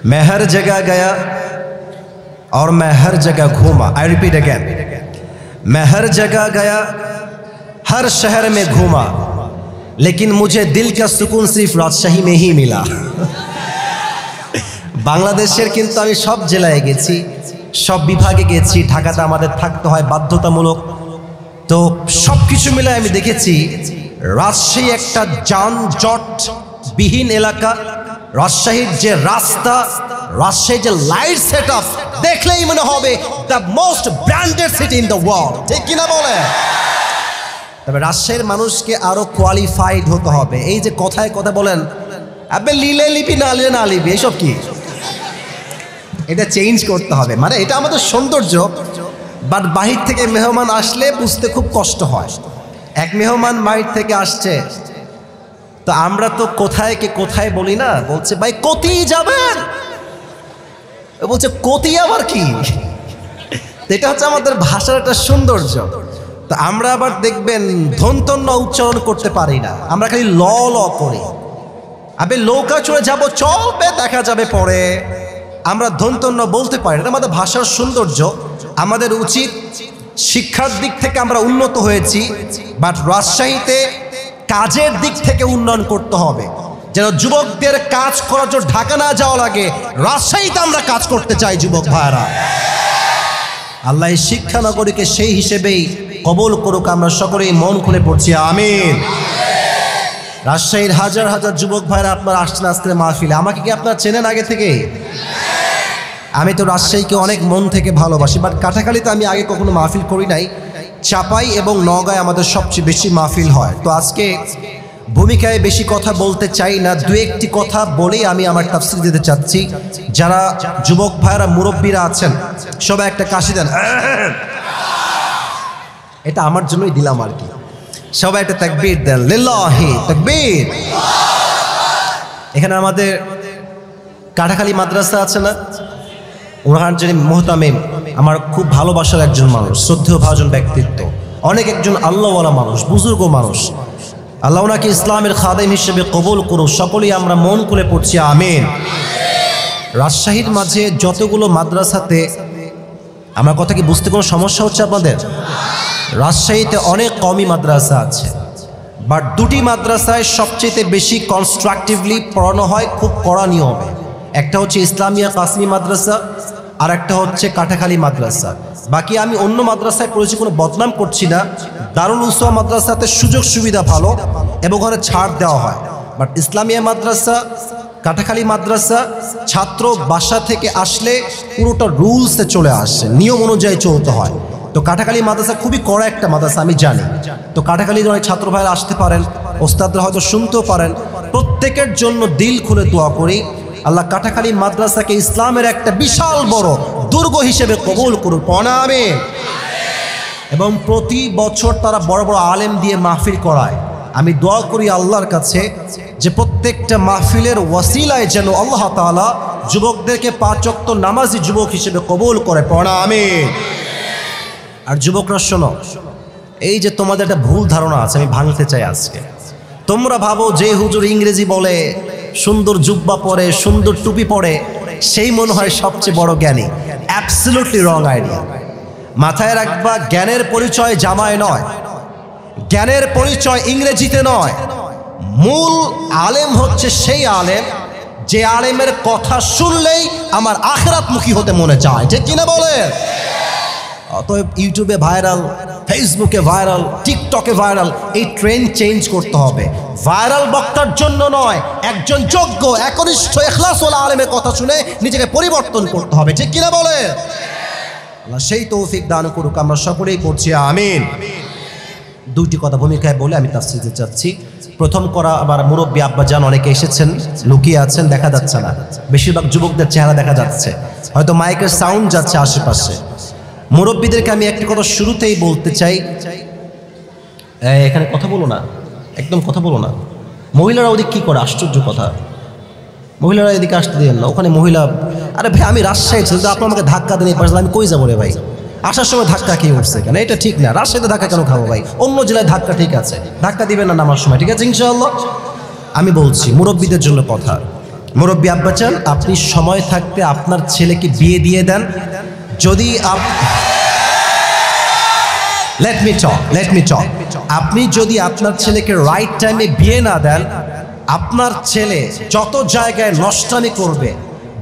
मैं हर जगह गया और मैं हर जगह घूमा। आई रिपीट अगेन, मैं हर जगह गया, हर शहर में घूमा, लेकिन मुझे दिल का सुकून सिर्फ राजशाही में ही मिला। বাংলাদেশের কিন্তু আমি সব জেলায় গেছি, সব বিভাগে গেছি। ঢাকাতে আমাদের থাকতে হয় বাধ্যতামূলক। তো সব কিছু মিলে আমি দেখেছি রাজশাহী একটা যানজট বিহীন এলাকা। রাজশাহীর যে রাস্তা, রাজশাহীর যে লাইট সেট আপ দেখলেই মনে হবে the most branded city in the world, ঠিক কিনা বলে? তবে রাজশাহীর মানুষকে আরো কোয়ালিফাইড হতে হবে। এই যে কথায় কথা বলেন আপনি লিলে লিপি না লিলে না লিপি, এসব কি? এটা চেঞ্জ করতে হবে। মানে এটা আমাদের সৌন্দর্য, বাট বাহির থেকে মেহমান আসলে বুঝতে খুব কষ্ট হয়। এক মেহমান বাহির থেকে আসছে, তো আমরা তো কোথায় কে কোথায় বলি না, বলছে ভাই কতি যাবেন, বলছে কতি আবার কি? এটা হচ্ছে আমাদের ভাষার একটা সৌন্দর্য। তো আমরা আবার দেখবেন ধন্তন্য উচ্চারণ করতে পারি না, আমরা খালি ল ল করি। আবে নৌকা চড়ে যাবো, চলবে দেখা যাবে পরে। আমরা ধন্তন্য বলতে পারি, এটা আমাদের ভাষার সৌন্দর্য। আমাদের উচিত, শিক্ষার দিক থেকে আমরা উন্নত হয়েছি, বাট রাজশাহীতে কাজের দিক থেকে উন্নয়ন করতে হবে, যেন যুবকদের কাজ করার জন্য ঢাকা না যাওয়া লাগে। রাজশাহীতে আমরা কাজ করতে চাই যুবক ভাইরা। আল্লাহ শিক্ষা নগরীকে সেই হিসেবেই কবুল করুক। আমরা সকলেই মন খুলে পড়ছি আমিন। রাজশাহীর হাজার হাজার যুবক ভাইরা আপনারা আসছেন আজকের মাহফিলে। আমাকে কি আপনারা চেনেন আগে থেকে? আমি তো রাজশাহীকে অনেক মন থেকে ভালোবাসি, বাট কাটাখালীতে আমি আগে কখনো মাহফিল করি নাই। চাপাই এবং নওগাঁয় আমাদের সবচেয়ে বেশি মাহফিল হয়। তো আজকে ভূমিকায় বেশি কথা বলতে চাই না, দু একটি কথা বলেই আমি আমার তাফসীর দিতে চাচ্ছি। যারা যুবক ভাইরা মুরব্বীরা আছেন সবাই একটা কাশি দেন, এটা আমার জন্যই দিলাম আর কি। সবাই একটা তাকবীর দেন, লিল্লাহি তাকবীর। এখানে আমাদের কাটাখালী মাদ্রাসা আছে না, ওনার যিনি মোহতামিম, আমার খুব ভালোবাসার একজন মানুষ, শ্রদ্ধেয় ভাজন ব্যক্তিত্ব, অনেক একজন আল্লাহওয়ালা মানুষ, বুজুর্গ মানুষ। আল্লাহ ওনাকে ইসলামের খাদেম হিসেবে কবুল করুক। সকলেই আমরা মন খুলে পড়ছি আমিন। রাজশাহীর মাঝে যতগুলো মাদ্রাসাতে, আমার কথা কি বুঝতে কোনো সমস্যা হচ্ছে আপনাদের? রাজশাহীতে অনেক কমই মাদ্রাসা আছে, বাট দুটি মাদ্রাসায় সবচেয়ে বেশি কনস্ট্রাকটিভলি পড়ানো হয়, খুব কড়া নিয়মে। একটা হচ্ছে ইসলামিয়া কাসমি মাদ্রাসা, আর একটা হচ্ছে কাটাখালী মাদ্রাসা। বাকি আমি অন্য মাদ্রাসায় পড়েছি, কোনো বদনাম করছি না। দারুল উসওয়া মাদ্রাসাতে সুযোগ সুবিধা ভালো এবং ওখানে ছাড় দেওয়া হয়, বাট ইসলামিয়া মাদ্রাসা, কাটাখালী মাদ্রাসা, ছাত্র বাসা থেকে আসলে পুরোটা রুলসে চলে আসে, নিয়ম অনুযায়ী চলতে হয়। তো কাটাখালী মাদ্রাসা খুবই কড়া একটা মাদ্রাসা, আমি জানি। তো কাটাখালীর অনেক ছাত্র ভাইরা আসতে পারেন, ওস্তাদরা হয়তো শুনতেও পারেন। প্রত্যেকের জন্য দিল খুলে দোয়া করি, আল্লাহ কাটাখালী মাদ্রাসাকে ইসলামের একটা বিশাল বড় দুর্গ হিসেবে কবুল করুক, আমিন। এবং প্রতি বছর তারা বড় বড় আলেম দিয়ে মাহফিল করায়। আমি দোয়া করি আল্লাহর কাছে যে প্রত্যেকটা মাহফিলের ওয়াসিলায় যেন আল্লাহ তাআলা যুবকদেরকে 5 ওয়াক্ত নামাজি যুবক হিসেবে কবুল করে, আমিন। আর যুবকরা শোনো, এই যে তোমাদের একটা ভুল ধারণা আছে, আমি ভাঙতে চাই আজকে। তোমরা ভাবো যে হুজুর ইংরেজি বলে, সুন্দর জুব্বা পরে, সুন্দর টুপি পরে, সেই মনে হয় সবচেয়ে বড় জ্ঞানী। Absolutely wrong idea. মাথায় রাখবা, জ্ঞানের পরিচয় জামায় নয়, জ্ঞানের পরিচয় ইংরেজিতে নয়। মূল আলেম হচ্ছে সেই আলেম যে আলেমের কথা শুনলেই আমার আখিরাতমুখী হতে মনে চায়, ঠিক কিনা বলে? অতএব ইউটিউবে ভাইরাল, ফেসবুকে ভাইরাল, টিকটকে ভাইরাল, এই ট্রেন্ড চেঞ্জ করতে হবে। ভাইরাল বক্তার জন্য নয়, একজন যোগ্য একনিষ্ঠ ইখলাসওয়ালা আলেমের কথা শুনে নিজেকে পরিবর্তন করতে হবে, ঠিক কিনা বলে? আল্লাহ সেই তৌফিক দান করুক। আমরা সকলেই পড়ছি আমিন। দুইটি কথা ভূমিকায় বলে আমি তাফসীর দিতে চাচ্ছি। প্রথম করা, আবার মুরব্বী আব্বাজান অনেকে এসেছেন, লুকিয়ে আছেন, দেখা যাচ্ছে না। বেশিরভাগ যুবকদের চেহারা দেখা যাচ্ছে, হয়তো মাইকের সাউন্ড যাচ্ছে আশেপাশে। মুরব্বীদেরকে আমি একটি কথা শুরুতেই বলতে চাই, এখানে কথা বলো না, একদম কথা বলো না। মহিলারা ওদিক কী করে? আশ্চর্য কথা, মহিলারা এদিকে আসতে দেন না। ওখানে মহিলা, আরে ভাই আমি রাজশাহী ছিল, আপনি আমাকে ধাক্কা দেন, এই পাশে আমি কই যাবো রে ভাই? আসার সময় ধাক্কা খেয়ে উঠছে কেন? এটা ঠিক না। রাজশাহীতে ধাক্কা কেন খাবো ভাই? অন্য জেলায় ধাক্কা ঠিক আছে, ধাক্কা দিবেন না নামার সময়, ঠিক আছে ইনশাআল্লাহ। আমি বলছি মুরব্বীদের জন্য কথা, মুরব্বী আব্বাজান, আপনি সময় থাকতে আপনার ছেলেকে বিয়ে দিয়ে দেন। যদি লেট মি টক, আপনি যদি আপনার ছেলেকে রাইট টাইমে বিয়ে না দেন, আপনার ছেলে যত জায়গায় নষ্টামি করবে,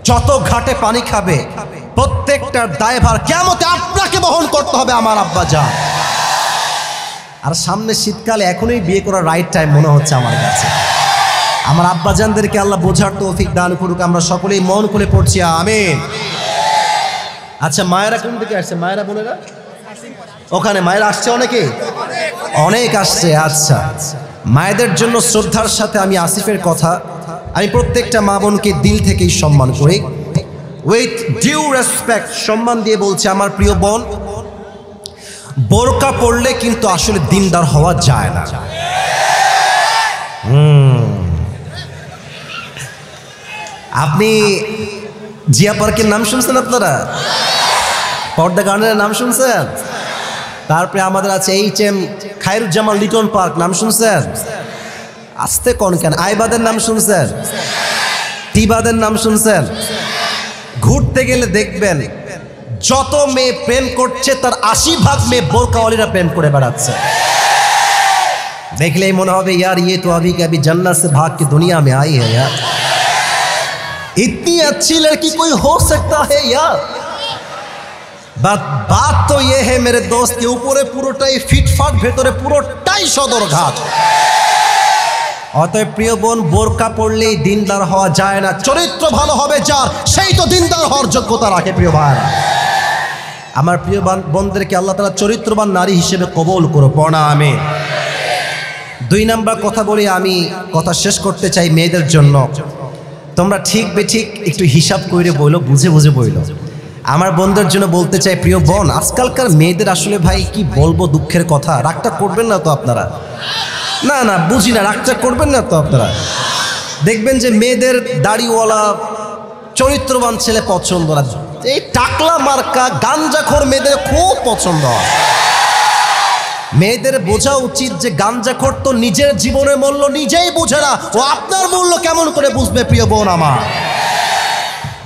যত ঘাটে পানি খাবে, প্রত্যেকটার দায়ভার কিয়ামতে আপনাকে বহন করতে হবে আমার আব্বাজান। আর সামনে শীতকালে এখনই বিয়ে করার রাইট টাইম মনে হচ্ছে আমার কাছে। আমার আব্বাজানদেরকে আল্লাহ বোঝার তৌফিক দান করুক। আমরা সকলেই মন খুলে পড়ছি আমিন। আচ্ছা, মায়েরা কোন দিকে আসছে? মায়েরা বোনেরা ওখানে মায়েরা আসছে, অনেক আসছে। আচ্ছা, মায়েদের জন্য শ্রদ্ধার সাথে আমি আসিফের কথা, আমি প্রত্যেকটা মা বোনকে দিল থেকেই সম্মান করি, উইথ ডিউ রেসপেক্ট, সম্মান দিয়ে বলছি আমার প্রিয় বোন, বোরকা পড়লে কিন্তু আসলে দিনদার হওয়া যায় না। আপনি জিয়া পার্কের নাম শুনছেন? আপনারা পর্দা গার্ডেনের নাম শুনছেন? তারপরে আমাদের আছে HM খায়রুজ্জামান লিটন পার্ক, নাম শুনছেন? আসতে কোন কেন? আইবাদের নাম শুনছেন? টিবাদের নাম শুনছেন? ঘুরতে গেলে দেখবেন যত মেয়ে প্রেম করছে তার 80% মেয়ে বোরকাওয়ালিরা প্রেম করে বেড়াচ্ছে। देखलेই মনে হবে यार ये तो अभी के अभी जन्नत से भाग के दुनिया में आई है यार, इतनी अच्छी लड़की कोई हो सकता है यार। बात तो ये है मेरे दोस्त के ऊपरे পুরোটাই ফিটফাট, ভেতরে পুরোটাই সদরঘাট। অতএব প্রিয় বোন, বোরকা পড়লেই দিনদার হওয়া যায় না। চরিত্র ভালো হবে যার, সেই তো দিনদার হওয়ার যোগ্যতা রাখে। প্রিয় ভাইরা, আমার প্রিয় বোনদেরকে আল্লাহ তাআলা চরিত্রবান নারী হিসেবে কবুল করো, পড়া আমিন। 2 নাম্বার কথা বলি, আমি কথা শেষ করতে চাই মেয়েদের জন্য। তোমরা ঠিক বেঠিক একটু হিসাব করে বইলো, বুঝে বুঝে বইলো। আমার বোনদের জন্য বলতে চাই, প্রিয় বোন, আজকালকার মেয়েদের আসলে ভাই কি বলবো, দুঃখের কথা। রাগটা করবেন না তো আপনারা? না বুঝি না, রাগটা করবেন না তো আপনারা? দেখবেন যে মেয়েদের দাড়িওয়ালা চরিত্রবান ছেলে পছন্দ না, এই টাকলা মার্কা গাঞ্জাখোর মেয়েদের খুব পছন্দ হয়। মেয়েদের বোঝা উচিত যে গাঞ্জাখোর তো নিজের জীবনের মূল্য নিজেই বোঝে না, ও আপনার মূল্য কেমন করে বুঝবে প্রিয় বোন আমার?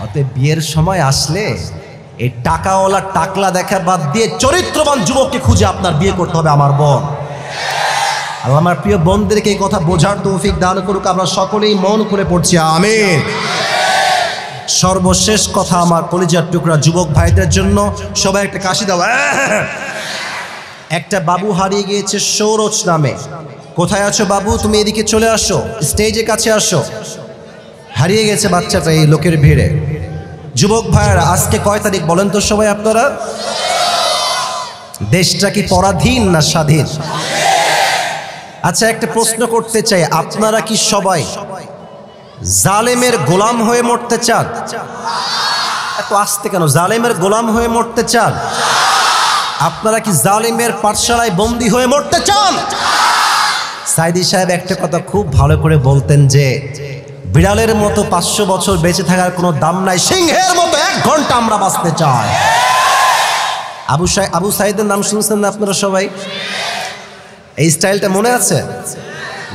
অতএব বিয়ের সময় আসলে এই টাকাওয়ালা টাকলা দেখা বাদ দিয়ে চরিত্রবান যুবককে খুঁজে আপনার বিয়ে করতে হবে আমার বোন। আর আমার প্রিয় বোনদেরকে এই কথা বোঝার তৌফিক দান করুক। আমরা সকলেই মন খুলে পড়ছি আমিন। সর্বশেষ কথা আমার কলিজার টুকরা যুবক ভাইদের জন্য, সবাই একটা কাশি দাও। একটা বাবু হারিয়ে গিয়েছে সৌরজ নামে। কোথায় আছো বাবু? তুমি এদিকে চলে আসো, স্টেজের কাছে আসো। হারিয়ে গেছে বাচ্চাটা এই লোকের ভিড়ে। যুবক ভাইয়েরা, আজকে কয় তারিখ বলেন তো সবাই আপনারা? দেশটা কি পরাধীন না স্বাধীন? আচ্ছা, একটা প্রশ্ন করতে চাই, আপনারা কি সবাই জালেমের গোলাম হয়ে মরতে চান? এত আসতে কেন? জালেমের গোলাম হয়ে মরতে চান? আপনারা কি জালিমের পাঠশালায় বন্দী হয়ে মরতে চান? সাইদি সাহেব একটা কথা খুব ভালো করে বলতেন যে বিড়ালের মতো 500 বছর বেঁচে থাকার কোনো দাম নাই, সিংহের মতো 1 ঘন্টা আমরা বাঁচতে চাই। আবু সাইদের নাম শুনছেন না আপনারা সবাই? এই স্টাইলটা মনে আছে?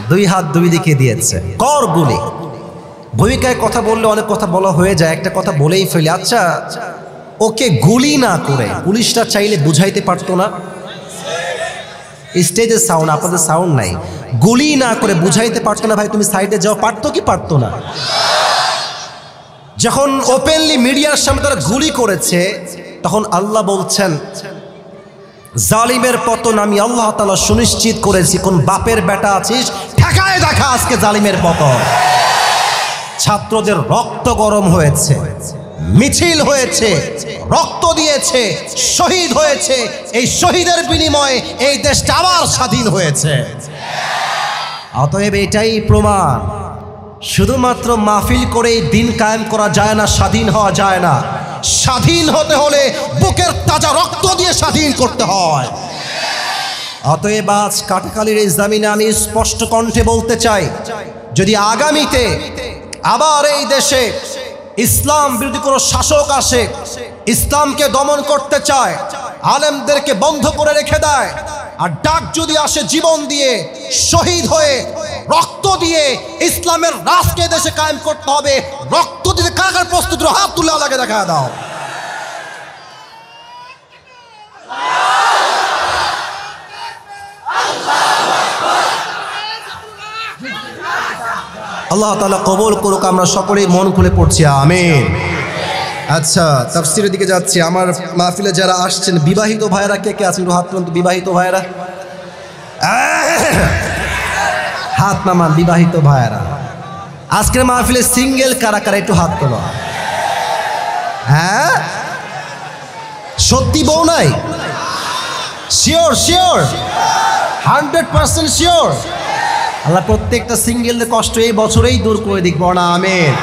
2 হাত 2 দিকে দিয়েছে, কর গুলি। ভূমিকায় কথা বললে অনেক কথা বলা হয়ে যায়, একটা কথা বলেই ফেলি। আচ্ছা, ওকে গুলি না করে পুলিশটা চাইলে বুঝাইতে পারতো না? স্টেজের সাউন্ড, আপনাদের সাউন্ড নাই। গুলি না করে বুঝাইতে পারতো না, ভাই তুমি সাইডে যাও, পারতো কি পারতো না? যখন ওপেনলি মিডিয়ার সামনে তারা গুলি করেছে, তখন আল্লাহ বলছেন জালিমের পতন আমি আল্লাহ তাআলা সুনিশ্চিত করেছি। কোন বাপের বেটা আছিস, ঠেকায় দেখা আজকে জালিমের পতন। ছাত্রদের রক্ত গরম হয়েছে, মিছিল হয়েছে, রক্ত দিয়েছে, শহীদ হয়েছে। এই শহীদের বিনিময়ে এই দেশটা আবার স্বাধীন হয়েছে। অতএব এটাই প্রমাণ, শুধুমাত্র মাহফিল করে দিন কায়েম করা যায় না, স্বাধীন হওয়া যায় না। স্বাধীন হতে হলে বুকের তাজা রক্ত দিয়ে স্বাধীন করতে হয়। অতএব আজ কাটাখালীর এই জমিনে আমি স্পষ্ট কণ্ঠে বলতে চাই, যদি আগামীতে আবার এই দেশে ইসলাম বিরোধী কোনো শাসক আসে, ইসলামকে দমন করতে চায়, আলেমদেরকে বন্ধ করে রেখে দেয়, আর ডাক যদি আসে জীবন দিয়ে শহীদ হয়ে রক্ত দিয়ে ইসলামের রাষ্ট্রকে দেশে কায়েম করতে হবে। রক্ত দিতে কার প্রস্তুত, হাত তুলে আল্লাহকে দেখা দাও। আল্লাহ তাআলা কবুল করুক, আমরা সকলেই মন খুলে পড়ছি আমিন। আচ্ছা, তাফসীরের দিকে যাচ্ছি। আমার মাহফিলে যারা আসছেন বিবাহিত ভাইরা কে কে আছেন? হাত তুলুন তো বিবাহিত ভাইরা, হাত নামান বিবাহিত ভাইরা। আজকের মাহফিলে সিঙ্গেল কারা কারা একটু হাত তোলো। হ্যাঁ, সত্যি বউ নাই? Sure sure 100% sure. আল্লাহ প্রত্যেকটা সিঙ্গেলদের কষ্ট এই বছরেই দূর করে দিক, বড় আমিন।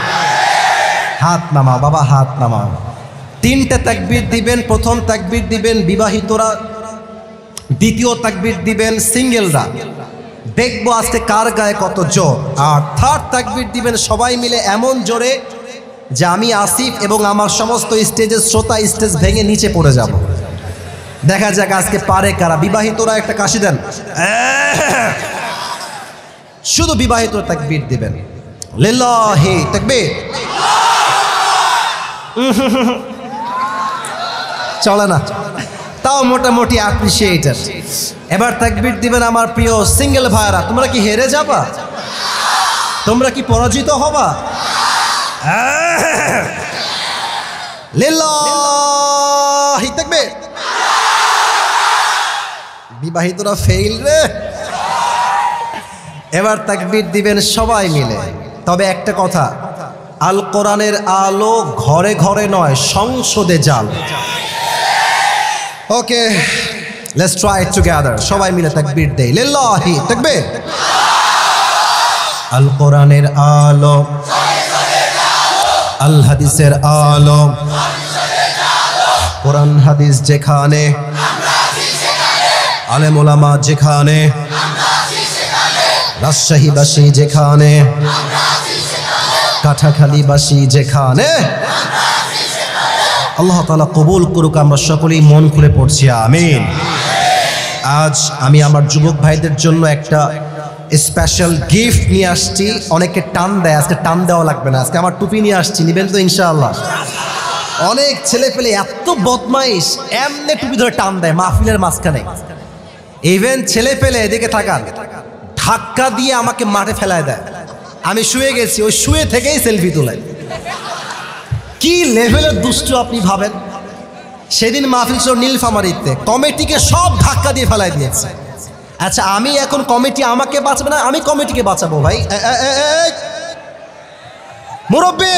হাত নামাও বাবা, হাত নামাও। 3টে তাকবীর দিবেন। প্রথম তাকবীর দিবেন বিবাহিতরা, দ্বিতীয় তাকবীর দিবেন সিঙ্গেলরা। দেখবো আজকে কার গায়ে কত জোর। আর থার্ড তাকবীর দিবেন সবাই মিলে এমন জোরে যে আমি আসিফ এবং আমার সমস্ত স্টেজের শ্রোতা স্টেজ ভেঙে নিচে পড়ে যাব। দেখা যাক আজকে পারে কারা। বিবাহিতরা একটা কাশি দেন, শুধু বিবাহিত তাকবীর দিবেন। লিল্লাহি তাকবীর। চলে না, তাও মোটামুটি অ্যাপ্রিসিয়েটেড। এবার তাকবীর দিবেন আমার প্রিয় সিঙ্গেল ভাইরা। তোমরা কি হেরে যাবা? তোমরা কি পরাজিত হবা? লিল্লাহি তাকবীর। বিবাহিতরা ফেইল রে। এবার তাকবীর দিবেন সবাই মিলে। তবে একটা কথা, আল কোরআনের আলো ঘরে ঘরে নয়, সংসদে জাল। ওকে, লেটস ট্রাই ইট টুগেদার। সবাই মিলে তাকবীর দেই। লিল্লাহি তাকবীর। আল কোরআনের আলো, আল হাদিসের আলো, কোরআন হাদিস যেখানে, আলেম ওলামা যেখানে, রাজশাহীবাসী যেখানে, কাঠাখালীবাসী যেখানে, আল্লাহ তাআলা কবুল করুক, আমরা সকলেই মন খুলে পড়ছি আমিন। আজ আমি আমার যুবক ভাইদের জন্য একটা স্পেশাল গিফট নিয়ে আসছি। অনেকে টান দেয়, আজকে টান দেওয়া লাগবে না। আজকে আমার টুপি নিয়ে আসছি, নিবেন তো ইনশাআল্লাহ? অনেক ছেলে পেলে এত বদমাইশ, এমনি টুপি ধরে টান দেয় মাহফিলের মাঝখানে। ইভেন ছেলে পেলে এদিকে থাকান, ধাক্কা দিয়ে আমাকে মাঠে ফেলায় দেয়। আমি শুয়ে গেছি, ওই শুয়ে থেকেই সেলফি তোলায়। কি লেভেলের দুষ্ট আপনি ভাবেন। সেদিন মাহফিল ছিল নীলফামারীতে, কমিটিকে সব ধাক্কা দিয়ে ফেলাই দিয়েছে। আচ্ছা, আমি এখন কমিটি আমাকে বাঁচাবে না, আমি কমিটিকে বাঁচাবো ভাই। মুরব্বী,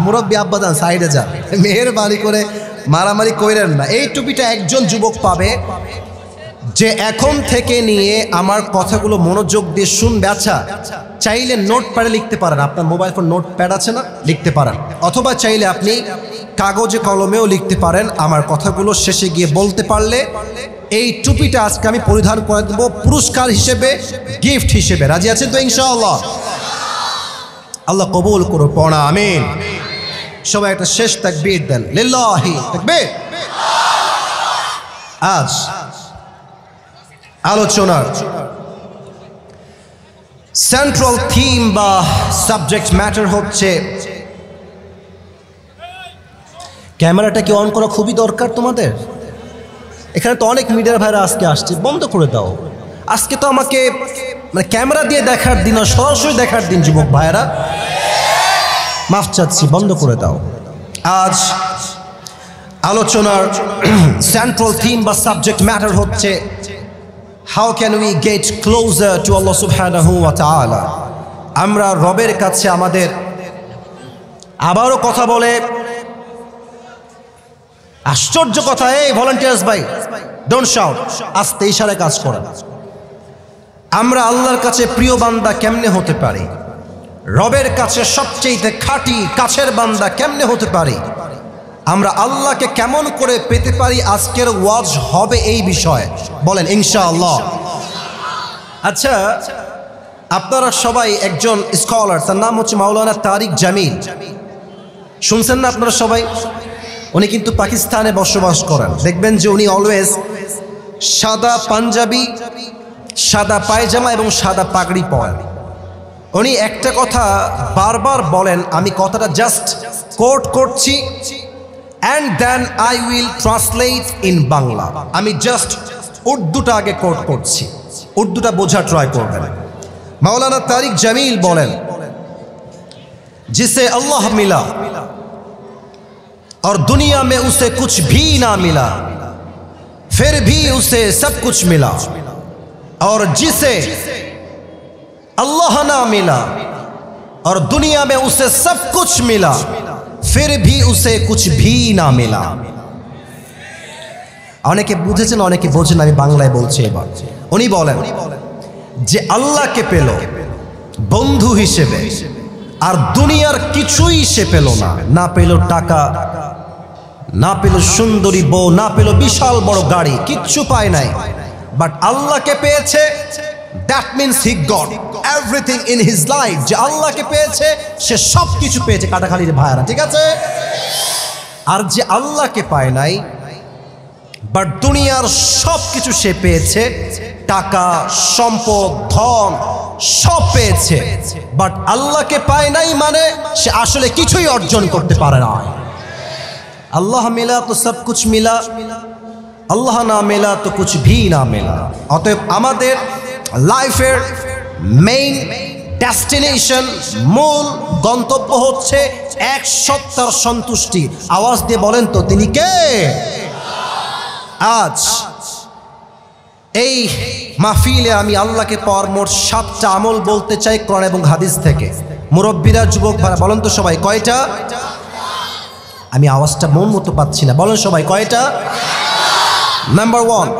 মুরব্বী আব্বাদান সাইডে যান, মেহেরবানি করে মারামারি কইরেন না। এই টুপিটা একজন যুবক পাবে যে এখন থেকে নিয়ে আমার কথাগুলো মনোযোগ দিয়ে শুনবে। আচ্ছা, চাইলে নোট প্যাডে লিখতে পারেন, আপনার মোবাইল ফোন নোট প্যাড আছে না, লিখতে পারেন। অথবা চাইলে আপনি কাগজে কলমেও লিখতে পারেন। আমার কথাগুলো শেষে গিয়ে বলতে পারলে এই টুপিটা আজকে আমি পরিধান করে দেবো পুরস্কার হিসেবে, গিফট হিসেবে। রাজি আছেন তো ইনশাআল্লাহ? আল্লাহ কবুল করো, পড়া আমিন। সবাই একটা শেষ তাকবীর দেন, লিল্লাহি তাকবীর। আজ আলোচনার সেন্ট্রাল থিম বা সাবজেক্ট ম্যাটার হচ্ছে, ক্যামেরাটা কি অন করা খুবই দরকার তোমাদের? এখানে তো অনেক মিডিয়ার ভাইরা আজকে আসছে, বন্ধ করে দাও। আজকে তো আমাকে মানে ক্যামেরা দিয়ে দেখার দিন, সরাসরি দেখার দিন। যুবক ভাইরা মাফ চাচ্ছি, বন্ধ করে দাও। আজ আলোচনার সেন্ট্রাল থিম বা সাবজেক্ট ম্যাটার হচ্ছে, how can we get closer to Allah সুবহানাহু ওয়া তাআলা। আমরা রবের কাছে আমাদের, আবারও কথা বলে, আশ্চর্য কথা। এই ভলান্টিয়ার্স ভাই, ডোন্ট শাউট, আস্তে ইশারায় কাজ করেন। আমরা আল্লাহর কাছে প্রিয় বান্দা কেমনে হতে পারি? রবের কাছে সবচেয়ে খাঁটি কাছের বান্দা কেমনে হতে পারি? আমরা আল্লাহকে কেমন করে পেতে পারি? আজকের ওয়াজ হবে এই বিষয়ে, বলেন ইনশাআল্লাহ। আচ্ছা, আপনারা সবাই একজন স্কলার, তার নাম হচ্ছে মাওলানা তারিক জামিল। শুনছেন না আপনারা সবাই? উনি কিন্তু পাকিস্তানে বসবাস করেন। দেখবেন যে উনি অলওয়েজ সাদা পাঞ্জাবি সাদা পায়জামা এবং সাদা পাগড়ি পরেন। উনি একটা কথা বারবার বলেন, আমি কথাটা জাস্ট কোট করছি, and then I will translate in Bangla. আমি জাস্ট উর্দুটা আগে কোট করছি, উর্দুটা বোঝা ট্রাই করবেন। মাওলানা তারিক জামিল বলেন, जिसे अल्लाह मिला और दुनिया में उसे कुछ भी ना मिला, फिर भी उसे सब कुछ मिला, और जिसे अल्लाह ना मिला और दुनिया में उसे सब कुछ मिला, फिर भी उसे कुछ भी ना मिला। অনেকে বুঝেছেন, অনেকে বোঝেন, আমি বাংলায় বলছি এবার। উনি বলেন যে আল্লাহকে পেল বন্ধু হিসেবে, আর দুনিয়ার কিছুই সে পেল না। না পেল টাকা, না পেল সুন্দরী বউ, না পেল বিশাল বড় গাড়ি, কিচ্ছু পায় নাই, বাট আল্লাহকে পেয়েছে। That means he got everything in his life. যে আল্লাহকে পেয়েছে সে সব কিছু পেয়েছে, কাটাখালির ভাইরা, ঠিক আছে? আর যে আল্লাহকে পায় নাই, বাট দুনিয়ার সব কিছু সে পেয়েছে, টাকা, সম্পদ, ধন সব পেয়েছে, বাট আল্লাহকে পায় নাই, মানে সে আসলে কিছুই অর্জন করতে পারে না। আল্লাহ মিলা তো সব কুছ মিলা, আল্লাহ না মিলা তো কুছ ভি না মিলা। অতএব আমাদের লাইফের মেইন ডেস্টিনেশন, মূল গন্তব্য হচ্ছে এক সত্তার সন্তুষ্টি। আওয়াজ দিয়ে বলেন তো, তিনি কে? আজ এই মাহফিলে আমি আল্লাহকে পাওয়ার মোট 7টা আমল বলতে চাই কোরআন এবং হাদিস থেকে। মুরব্বীরা, যুবক ভাইরা, বলেন তো সবাই কয়টা? আমি আওয়াজটা মন মতো পাচ্ছি না, বলেন সবাই কয়টা? নাম্বার 1,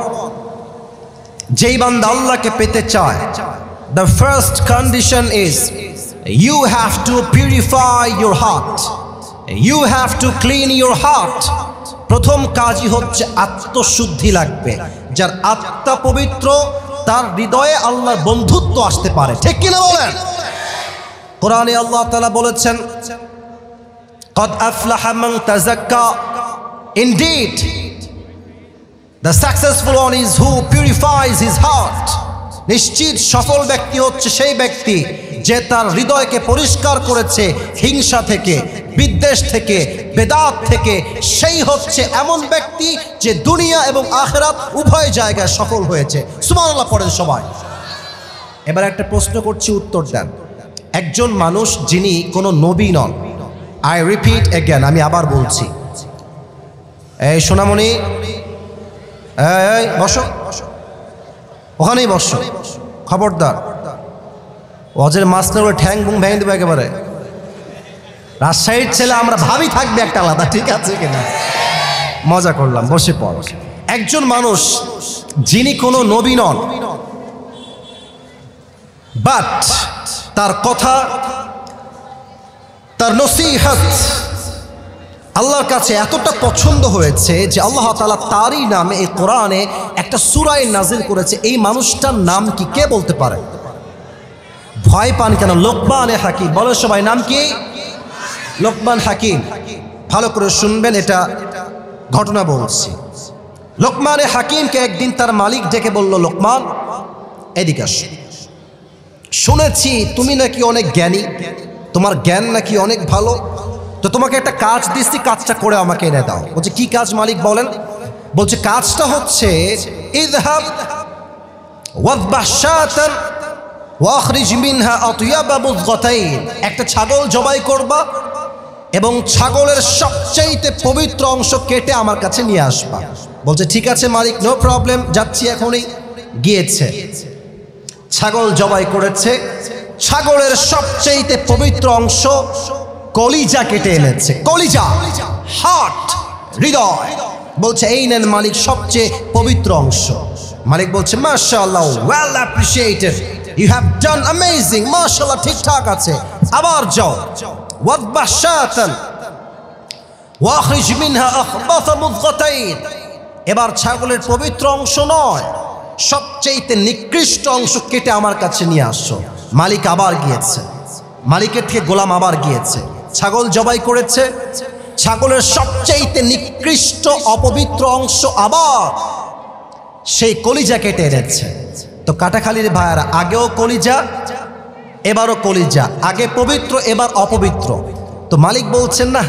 যেই বান্দা আল্লাহকে পেতে চায়, the first condition is you have to purify your heart, you have to clean your heart. প্রথম কাজই হচ্ছে আত্মশুদ্ধি লাগবে। যার আত্মা পবিত্র, তার হৃদয়ে আল্লাহর বন্ধুত্ব আসতে পারে, ঠিক কিনা বলেন? কোরআনে আল্লাহ তাআলা বলেছেন, قد أفلح من تزكى, indeed the successful one is who purifies his heart. নিশ্চিত সফল ব্যক্তি হচ্ছে সেই ব্যক্তি যে তার হৃদয়কে পরিষ্কার করেছে হিংসা থেকে, বিদ্বেষ থেকে, বেদাত থেকে। সেই হচ্ছে এমন ব্যক্তি যে দুনিয়া এবং আখিরাত উভয় জায়গায় সফল হয়েছে। সুবহানাল্লাহ পড়েন সবাই। এবার একটা প্রশ্ন করছি, উত্তর দেন। একজন মানুষ যিনি কোনো নবী নন, আই রিপিট এগেন, আমি আবার বলছি, এই সোনামণি, এই বসো, ওখানেই বসো, খবরদার ওজের মাস্টার ওই ঠ্যাং বুং ভেঙে দেবে একেবারে। রাজশাহীর ছেলে আমরা ভাবি থাকবে একটা আলাদা, ঠিক আছে কিনা? মজা করলাম, বসে পড়। একজন মানুষ যিনি কোনো নবী নন, বাট তার কথা, তার নসিহত আল্লাহর কাছে এতটা পছন্দ হয়েছে যে আল্লাহ তাআলা তারই নামে এই কোরআনে একটা সূরা নাযিল করেছে। এই মানুষটার নাম কি, কে বলতে পারে? ভয় পান কেন? লোকমানে হাকিম। বলো সবাই, নাম কি? লোকমান হাকিম। ভালো করে শুনবেন, এটা ঘটনা বলছি। লোকমানে হাকিমকে একদিন তার মালিক ডেকে বলল, লোকমান এদিকে আসো, শুনেছি তুমি নাকি অনেক জ্ঞানী, তোমার জ্ঞান নাকি অনেক ভালো, তো তোমাকে একটা কাজ দিচ্ছি, কাজটা করে আমাকে এনে দাও। বলছে কি কাজ মালিক বলেন? বলছে কাজটা হচ্ছে ইযহাব ওয়াযবাহ শাতান ওয়াখরিজ মিনহা আতয়াবা মুযগাতাইন, একটা ছাগল জবাই করবা এবং ছাগলের সবচেয়ে পবিত্র অংশ কেটে আমার কাছে নিয়ে আসবা। বলছে ঠিক আছে মালিক, নো প্রবলেম, যাচ্ছি এখনই। গিয়েছে, ছাগল জবাই করেছে, ছাগলের সবচেয়ে পবিত্র অংশ কলিজা কেটে এনেছে। কলিজা, হার্ট, হৃদয়। বলছে এই নেন মালিক সবচেয়ে পবিত্র অংশ। মালিক বলছে মাশাআল্লাহ, well appreciated, you have done amazing, মাশাআল্লাহ, ঠিকঠাক আছে। আবার যাও, ওয়াযবাহ শাতান ওয়াখরিজ মিনহা আখবাথা মুযগাতাইন, এবার ছাগলের পবিত্র অংশ নয়, সবচেয়ে নিকৃষ্ট অংশ কেটে আমার কাছে নিয়ে আসো। মালিক আবার গিয়েছে, মালিকের থেকে গোলাম আবার গিয়েছে, ছাগল জবাই করেছে, ছাগলের সবচেয়ে নিকৃষ্ট অপবিত্র অংশ আবার সেই কলিজা কেটে এনেছে। তো কাটাখালীর ভাইয়ারা, আগেও কলিজা এবারও কলিজা, আগে পবিত্র এবার অপবিত্র। তো মালিক বলছেন না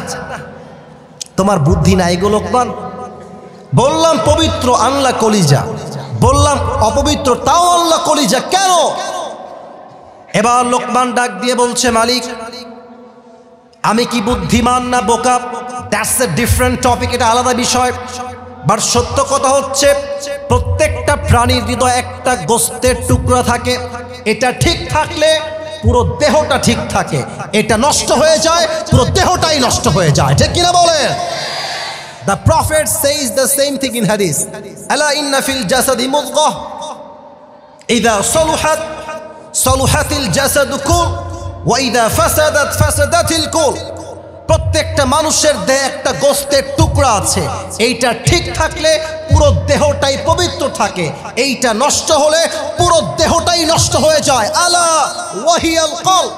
তোমার বুদ্ধি নাই গো লোকমান, বললাম পবিত্র আনলা কলিজা, বললাম অপবিত্র তাও আনলা কলিজা, কেন? এবার লোকমান ডাক দিয়ে বলছে মালিক আমি কি বুদ্ধিমান না বোকা, দ্যাটস এ ডিফারেন্ট টপিক, এটা আলাদা বিষয়। বাট সত্য কথা হচ্ছে প্রত্যেকটা প্রাণীর হৃদয়ে একটা গোস্তের টুকরা থাকে, এটা ঠিক থাকলে পুরো দেহটা ঠিক থাকে, এটা নষ্ট হয়ে যায় পুরো দেহটাই নষ্ট হয়ে যায়, ঠিক কিনা বলেন? The Prophet says the same thing in Hadith. Ala inna fil jasadi mudghah idha saluhat saluhatil jasadu kull wa idha fasadat fasadatil kull. প্রত্যেকটা মানুষের দেহে একটা গোস্তের টুকরা আছে, এইটা ঠিক থাকলে পুরো দেহটাই পবিত্র থাকে, এইটা নষ্ট হলে পুরো দেহটাই নষ্ট হয়ে যায়। আলা ওয়াহিয়াল কলব,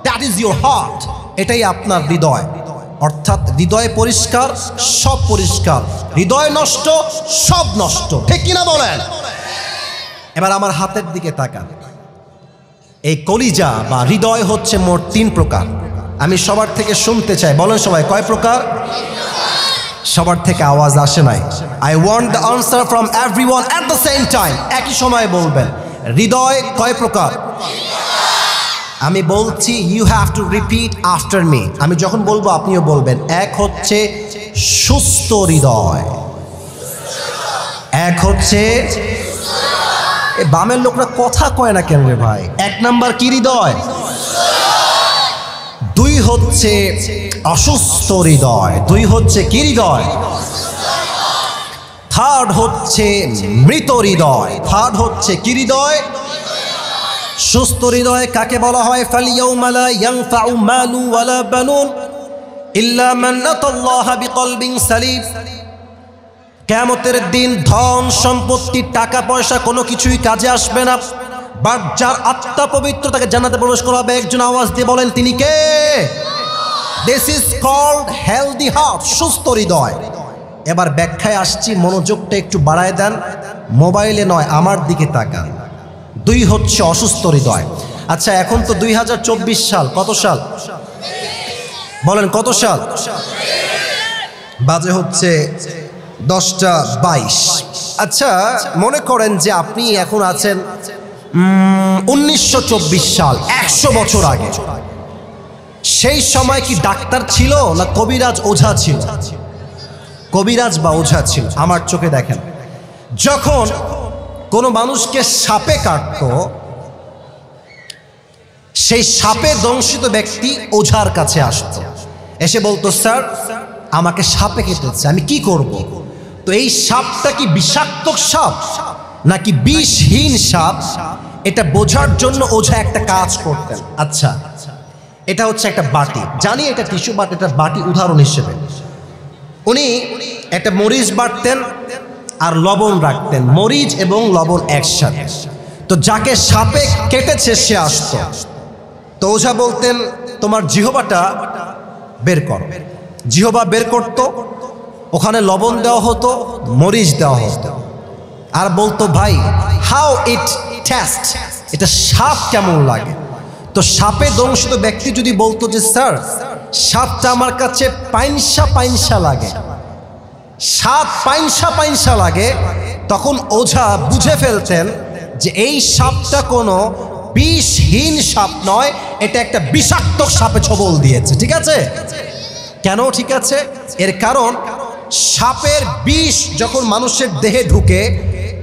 দ্যাট ইজ ইউর হার্ট, এটাই আপনার হৃদয়। অর্থাৎ হৃদয় পরিষ্কার সব পরিষ্কার, হৃদয় নষ্ট সব নষ্ট, ঠিক কিনা বলেন? এবার আমার হাতের দিকে তাকান। এই কলিজা বা হৃদয় হচ্ছে মোট 3 প্রকার। আমি সবার থেকে শুনতে চাই, বলেন সবাই কয় প্রকার? সবার থেকে আওয়াজ আসে নাই। I want the answer from everyone at the same time, একই সময়ে বলবেন। হৃদয় কয় প্রকার? আমি বলছি, you have to repeat after me. আমি যখন বলবো আপনিও বলবেন। এক হচ্ছে সুস্থ হৃদয়, এক হচ্ছে বামের লোকরা কথা কয় না কেন রে ভাই? 1 নাম্বার কি হৃদয়? 2 হচ্ছে অসুস্থ হৃদয়, 2 হচ্ছে কি হৃদয়? 3rd হচ্ছে মৃত হৃদয়, 3rd হচ্ছে কি হৃদয়? সুস্থ হৃদয় কাকে বলা হয়? ফালিয়াউমা লা ইয়ানফাউ মালু ওয়ালা বানুন ইল্লা মান আতাল্লাহা বিকলবিন সালিম। কিয়ামতের দিন ধন সম্পত্তি টাকা পয়সা কোনো কিছুই কাজে আসবে না, বাট যার আত্মা পবিত্র তাকে জান্নাতে প্রবেশ করা হবে। একজন আওয়াজ দিয়ে বলেন তিনি কে? This is called healthy heart, সুস্থ হৃদয়। এবার ব্যাখ্যায় আসছি, মনোযোগটা একটু বাড়ায় দেন, মোবাইলে নয় আমার দিকে তাকান। 2 হচ্ছে অসুস্থ হৃদয়। আচ্ছা এখন তো 2024 সাল, কত সাল বলেন? কত সাল? বাজে হচ্ছে 10টা 22। আচ্ছা মনে করেন যে আপনি এখন আছেন 1924 সাল, 100 বছর আগে। সেই সময় কি ডাক্তার ছিল না কবিরাজ ওঝা ছিল? কবিরাজ বা ওঝা ছিল। আমার চোখে দেখেন, যখন কোনো মানুষকে সাপে কাটত, সেই সাপে দংশিত ব্যক্তি ওঝার কাছে আসত, এসে বলতো স্যার আমাকে সাপে কেটেছে, আমি কি করব? তো এই সাপটা কি বিষাক্ত সাপ নাকি বিষহীন সাপ, এটা বোঝার জন্য ওঝা একটা কাজ করতেন। আচ্ছা এটা হচ্ছে একটা বাটি, জানি এটা টিস্যু, বাট এটা বাটি উদাহরণ হিসেবে। উনি একটা মরিচ বাটতেন আর লবণ রাখতেন, মরিচ এবং লবণ একসাথে। তো যাকে সাপে কেটেছে সে আসতো, তো ওঝা বলতেন তোমার জিহ্বাটা বের করো। জিহ্বা বের করতো, ওখানে লবণ দেওয়া হতো, মরিচ দেওয়া হতো, আর বলতো ভাই হাউ ইট টেস্ট, এটা সাপ কেমন লাগে? তো সাপে দংশিত ব্যক্তি যদি বলতো যে স্যার সাপটা আমার কাছে পাইনসা পাইনসা লাগে, সাপ পাইনসা পাইনসা লাগে, তখন ওঝা বুঝে ফেলতেন যে এই সাপটা কোনো বিষহীন সাপ নয়, এটা একটা বিষাক্ত সাপে ছোবল দিয়েছে। ঠিক আছে? কেন ঠিক আছে? এর কারণ সাপের বিষ যখন মানুষের দেহে ঢুকে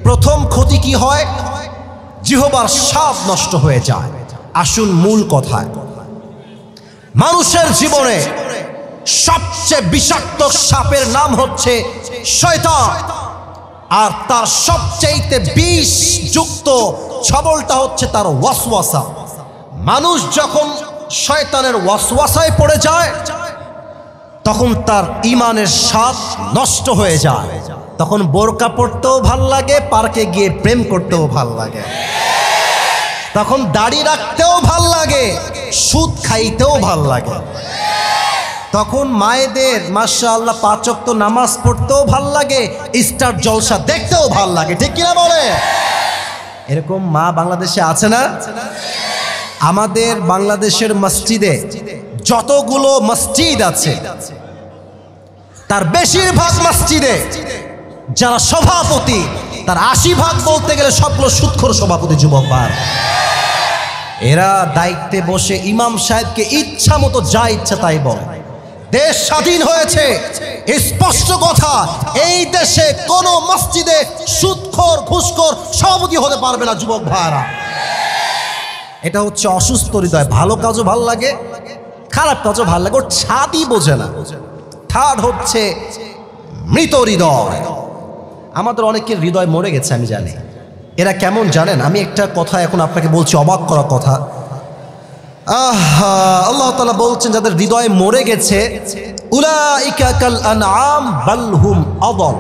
প্রথম ক্ষতি কি হয়? জিহ্বার স্বাদ নষ্ট হয়ে যায়। আসুন মূল কথায়, মানুষের জীবনে সবচেয়ে বিষাক্ত সাপের নাম হচ্ছে শয়তান, আর তার সবচেয়ে বিষযুক্ত ছবলটা হচ্ছে তার ওয়াসওয়াসা। মানুষ যখন শয়তানের ওয়াসওয়াসায় পড়ে যায় তখন তার ঈমানের স্বাদ নষ্ট হয়ে যায়, তখন বোরকা পড়তেও ভাল লাগে, পার্কে গিয়ে প্রেম করতেও ভাল লাগে, তখন দাড়ি রাখতেও ভাল লাগে, সুদ খাইতেও ভাল লাগে, তখন মায়েদের মাশাআল্লাহ 5 ওয়াক্ত নামাজ পড়তেও ভাল লাগে, স্টার জলসা দেখতেও ভাল লাগে। ঠিক কিনা বলে? এরকম মা বাংলাদেশে আছে না? আমাদের বাংলাদেশের মসজিদে যতগুলো মসজিদ আছে তার বেশিরভাগ মসজিদে যারা সভাপতি তার 80% বলতে গেলে সবগুলো সুদখোর সভাপতি যুবক ভাই। এরা দায়িত্বে বসে ইমাম সাহেবকে ইচ্ছা মতো যা ইচ্ছা তাই বলে। দেশ স্বাধীন হয়েছে, স্পষ্ট কথা, এই দেশে কোন মসজিদে সুদখোর ঘুষখোর সভাপতি হতে পারবে না যুবক ভাইরা। এটা হচ্ছে অসুস্থ হৃদয়। ভালো কাজও ভাল লাগে, খারাপ কাজও ভাল লাগে, ওর ছাদই বোঝে না। থার্ড হচ্ছে মৃত হৃদয়। আমাদের অনেকের হৃদয় মরে গেছে, আমি জানি। এরা কেমন জানেন? আমি একটা কথা এখন আপনাকে বলছি, অবাক করা কথা। আল্লাহ তাআলা বলছেন যাদের হৃদয় মরে গেছে, উলাইকা কাল আনআম বাল হুম আযাল।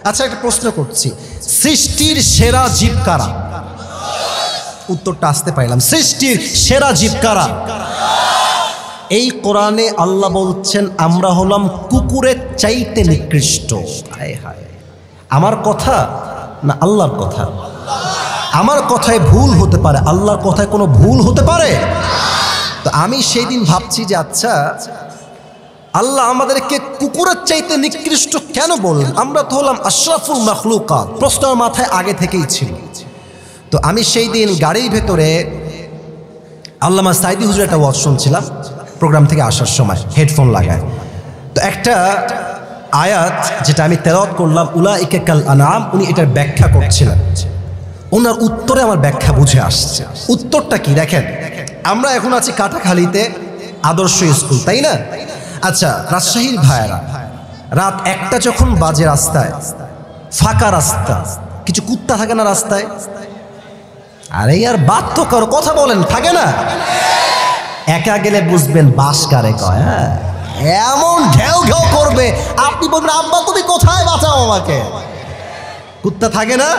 আচ্ছা, একটা প্রশ্ন করছি, সৃষ্টির সেরা জীব কারা? উত্তরটা আসতে পাইলাম। সৃষ্টির সেরা জীব কারা? এই কোরআনে আল্লাহ বলছেন আমরা হলাম কুকুরের চাইতে নিকৃষ্ট। হায় হায়, আমার কথা না আল্লাহর কথা? আমার কথায় ভুল হতে পারে, আল্লাহর কথায় কোনো ভুল হতে পারে? তো আমি সেই দিন ভাবছি যে আচ্ছা, আল্লাহ আমাদেরকে কুকুরের চাইতে নিকৃষ্ট কেন বললেন? আমরা তো হলাম আশরাফুল মাখলুকাত। প্রশ্ন মাথায় আগে থেকেই ছিল। তো আমি সেই দিন গাড়ির ভেতরে আল্লামা সাইদি হুজুর একটা ওয়াজ শুনছিলাম প্রোগ্রাম থেকে আসার সময়, হেডফোন লাগায়। তো একটা আয়াত যেটা আমি তেলাওয়াত করলাম, উলাইকা কাল আনআম, উনি এটার ব্যাখ্যা করছিলেন। ওনার উত্তরে আমার ব্যাখ্যা বুঝে আসছে। উত্তরটা কি দেখেন, আমরা এখন আছি কাটাখালীতে আদর্শ স্কুল, তাই না? আচ্ছা, রাজশাহীর ভাইয়েরা, রাত 1টা যখন বাজে, রাস্তায় ফাঁকা রাস্তা, কিছু কুত্তা থাকে না রাস্তায়? আরে ইয়ার বাদ তো কারো কথা বলেন, থাকে না? একা গেলে বুঝবেন বাস কারে কয়। হ্যাঁ, এমন ঘেউ ঘেউ করবে, আপনি বলবেন আব্বা তুমি কোথায়, বাঁচাও আমাকে। কুত্তা থাকে না?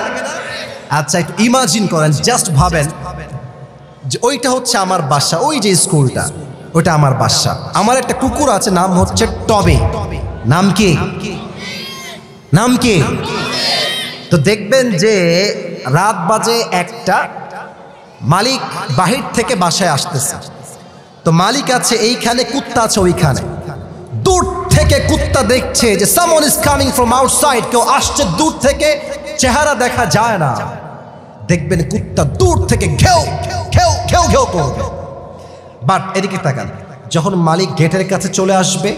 আচ্ছা, একটু ইমাজিন করেন, জাস্ট ভাবেন যে ওইটা হচ্ছে আমার বাসা, ওই যে স্কুলটা ওইটা আমার বাসা। আমার একটা কুকুর আছে, নাম হচ্ছে টবে। নাম কি? নাম কি? তো দেখবেন যে রাত বাজে 1টা, মালিক বাহির থেকে বাসায় আসতেছে। তো মালিক আছে এইখানে, কুত্তা আছে ওইখানে। দূর থেকে কুত্তা দেখছে যে someone is coming from outside, কেউ আসছে দূর থেকে, চেহারা দেখা যায় না। দেখবেন কুত্তা দূর থেকে ঘেউ ঘেউ ঘেউ ঘেউ করবে। বাট এদিকে তাকান, যখন মালিক গেটের কাছে চলে আসবে,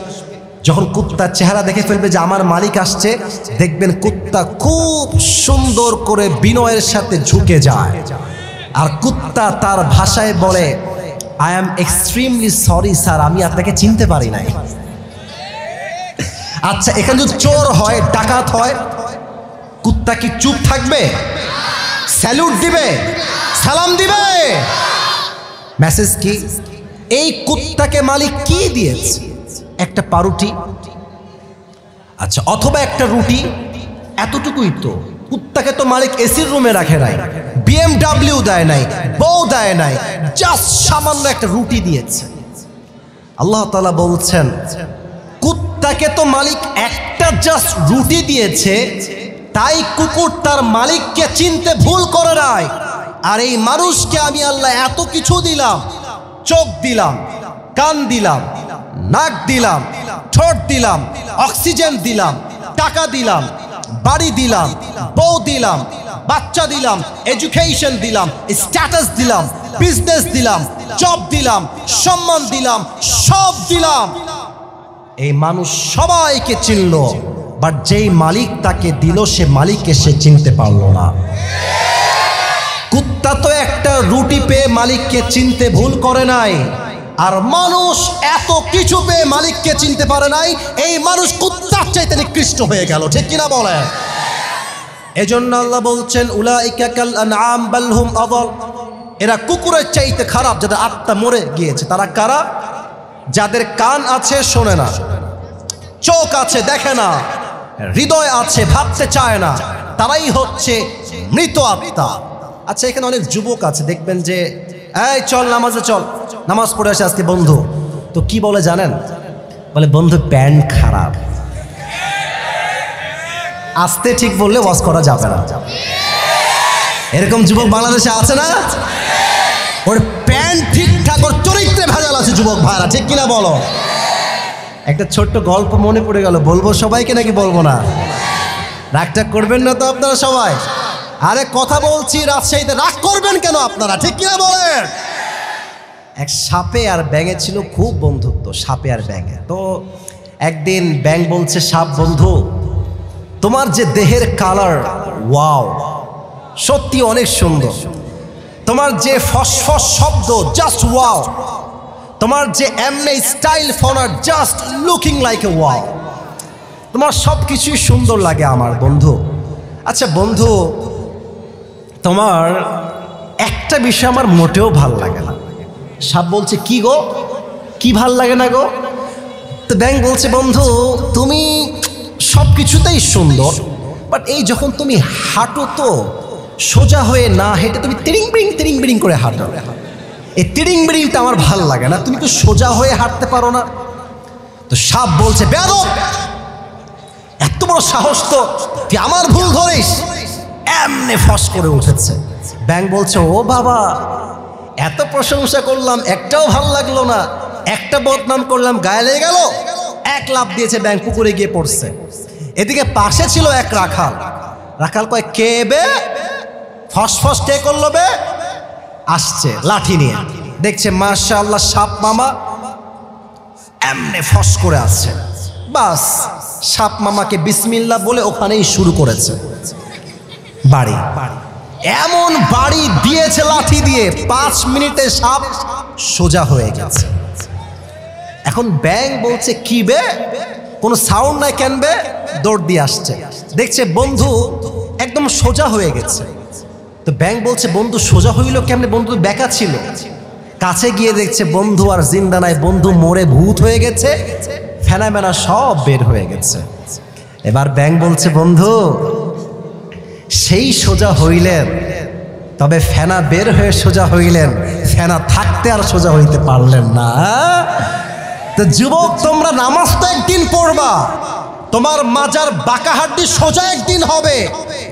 যখন কুত্তার চেহারা দেখে ফেলবে যে আমার মালিক আসছে, দেখবেন কুত্তা খুব সুন্দর করে বিনয়ের সাথে ঝুঁকে যায়। আর কুত্তা তার ভাষায় বলে, I am extremely sorry sir, আমি আপনাকে চিনতে পারি নাই। আচ্ছা, এখানে যদি চোর হয়, ডাকাত হয়, কুত্তা কি চুপ থাকবে? স্যালুট দিবে, সালাম দিবে। মেসেজ কি? এই কুত্তাকে মালিক কি দিয়েছে? একটা পাউরুটি, আচ্ছা, অথবা একটা রুটি, এতটুকুই তো। কুত্তাকে তো মালিক এসির রুমে রাখে নাই, BMW দেয় নাই, বউ দেয় নাই, জাস্ট সামান্য একটা রুটি দিয়েছে। আল্লাহ তাআলা বলছেন কুত্তাকে তো মালিক একটা জাস্ট রুটি দিয়েছে, তাই কুকুর তার মালিককে চিনতে ভুল করে নাই। আর এই মানুষকে আমি আল্লাহ এত কিছু দিলাম, চোখ দিলাম, কান দিলাম, নাক দিলাম, ঠোঁট দিলাম, অক্সিজেন দিলাম, টাকা দিলাম, বাড়ি দিলাম, বউ দিলাম, বাচ্চা দিলাম, এডুকেশন দিলাম, স্ট্যাটাস দিলাম, বিজনেস দিলাম, জব দিলাম, সম্মান দিলাম, সব দিলাম। এই মানুষ সবাইকে চিনল, বাট যেই মালিক তাকে দিল সে মালিককে সে চিনতে পারল না। কুত্তা তো একটা রুটি পেয়ে মালিককে চিনতে ভুল করে নাই, আর মানুষ এত কিছু পেয়ে মালিককে চিনতে পারে নাই। এই মানুষ কুত্তার চাইতে নিকৃষ্ট হয়ে গেল, ঠিক কিনা বলেন? এজন্য আল্লাহ বলছেন উলাইকা কাল আনআম বাল হুম আযাল, এরা কুকুরের চাইতে খারাপ, যাদের আত্মা মরে গিয়েছে। তারা কারা? যাদের কান আছে শোনে না, চোখ আছে দেখে না, হৃদয় আছে ভাবতে চায় না, তারাই হচ্ছে মৃত আত্মা। আচ্ছা, এখানে অনেক যুবক আছে, দেখবেন যে এই চল নামাজে চল, নামাজ পড়ে আসে আজকে বন্ধু। তো কি বলে জানেন? বলে বন্ধু প্যান্ট খারাপ। আসতে ঠিক বললে ওয়াজ করা যাবে না। এরকম যুবক বাংলাদেশে আছে না? ওর প্যান্ট ঠিকঠাক, ওর চরিত্রে ভেজাল আছে যুবক ভাইরা, ঠিক কিনা বলো? একটা ছোট্ট গল্প মনে পড়ে গেল, বলবো সবাইকে নাকি বলবো না? রাগটা করবেন না তো আপনারা সবাই? আরে কথা বলছি, রাজশাহীতে রাগ করবেন কেন আপনারা, ঠিক কিনা বলেন? এক সাপে আর ব্যাঙে ছিল খুব বন্ধুত্ব, সাপে আর ব্যাঙে। তো একদিন ব্যাঙ বলছে সাপ, বন্ধু তোমার যে দেহের কালার, ওয়াও, সত্যি অনেক সুন্দর। তোমার যে ফসফস শব্দ, জাস্ট ওয়াও। তোমার যে এমনি স্টাইল ফোনার, just looking like a wow. তোমার সব কিছুই সুন্দর লাগে আমার বন্ধু। আচ্ছা বন্ধু, তোমার একটা বিষয় আমার মোটেও ভাল লাগে না। সাপ বলছে কি গো, কি ভাল লাগে না গো? তো ব্যাঙ বলছে, বন্ধু তুমি সব কিছুতেই সুন্দর, বাট এই যখন তুমি হাঁটো তো সোজা হয়ে না হেঁটে তুমি তিরিং বিরিং করে হাঁটো, এই তিরিং বিরিংটা আমার ভাল লাগে না, তুমি তো সোজা হয়ে হাঁটতে পারো না। তো সাপ বলছে, বেয়াদব, এত বড় সাহস তো, তুই আমার ভুল ধরিস? এমনি ফস করে উঠেছে। ব্যাঙ বলছে, ও বাবা, এত প্রশংসা করলাম, একটাও ভাল লাগলো না, একটা বদনাম করলাম, গায়ে লেগে গেল। এক লাফ দিয়েছে ব্যাঙ, পুকুরে গিয়ে পড়ছে। এদিকে পাশে ছিল এক রাখাল। রাখাল কয়, কে বে? ফস কে করলো বে? আসছে লাঠি নিয়ে, দেখছে মাশাআল্লাহ সাপ মামা এমনি ফস করে আসছে। বাস, সাপ মামাকে বিসমিল্লাহ বলে ওখানেই শুরু করেছে বাড়ি। এমন বাড়ি দিয়েছে লাঠি দিয়ে, 5 মিনিটে সাপ সোজা হয়ে গেছে। এখন ব্যাঙ বলছে, কি বে, কোনো সাউন্ড নাই কেন বে? দৌড় দিয়ে আসছে, দেখছে বন্ধু একদম সোজা হয়ে গেছে। তো ব্যাঙ বলছে, বন্ধু সোজা হইল কেমনে? বন্ধু বেকা ছিল। কাছে গিয়ে দেখছে বন্ধু আর জিন্দা নাই, বন্ধু মরে ভূত হয়ে গেছে, ফেনা মেনা সব বের হয়ে গেছে। এবার ব্যাঙ বলছে, বন্ধু সেই সোজা হইলেন, তবে ফেনা বের হয়ে সোজা হইলেন, ফেনা থাকতে আর সোজা হইতে পারলেন না। তো যুবক, তোমরা নামাজ তো একদিন পড়বা, তোমার মাজার বাঁকা হাড্ডি সোজা একদিন হবে,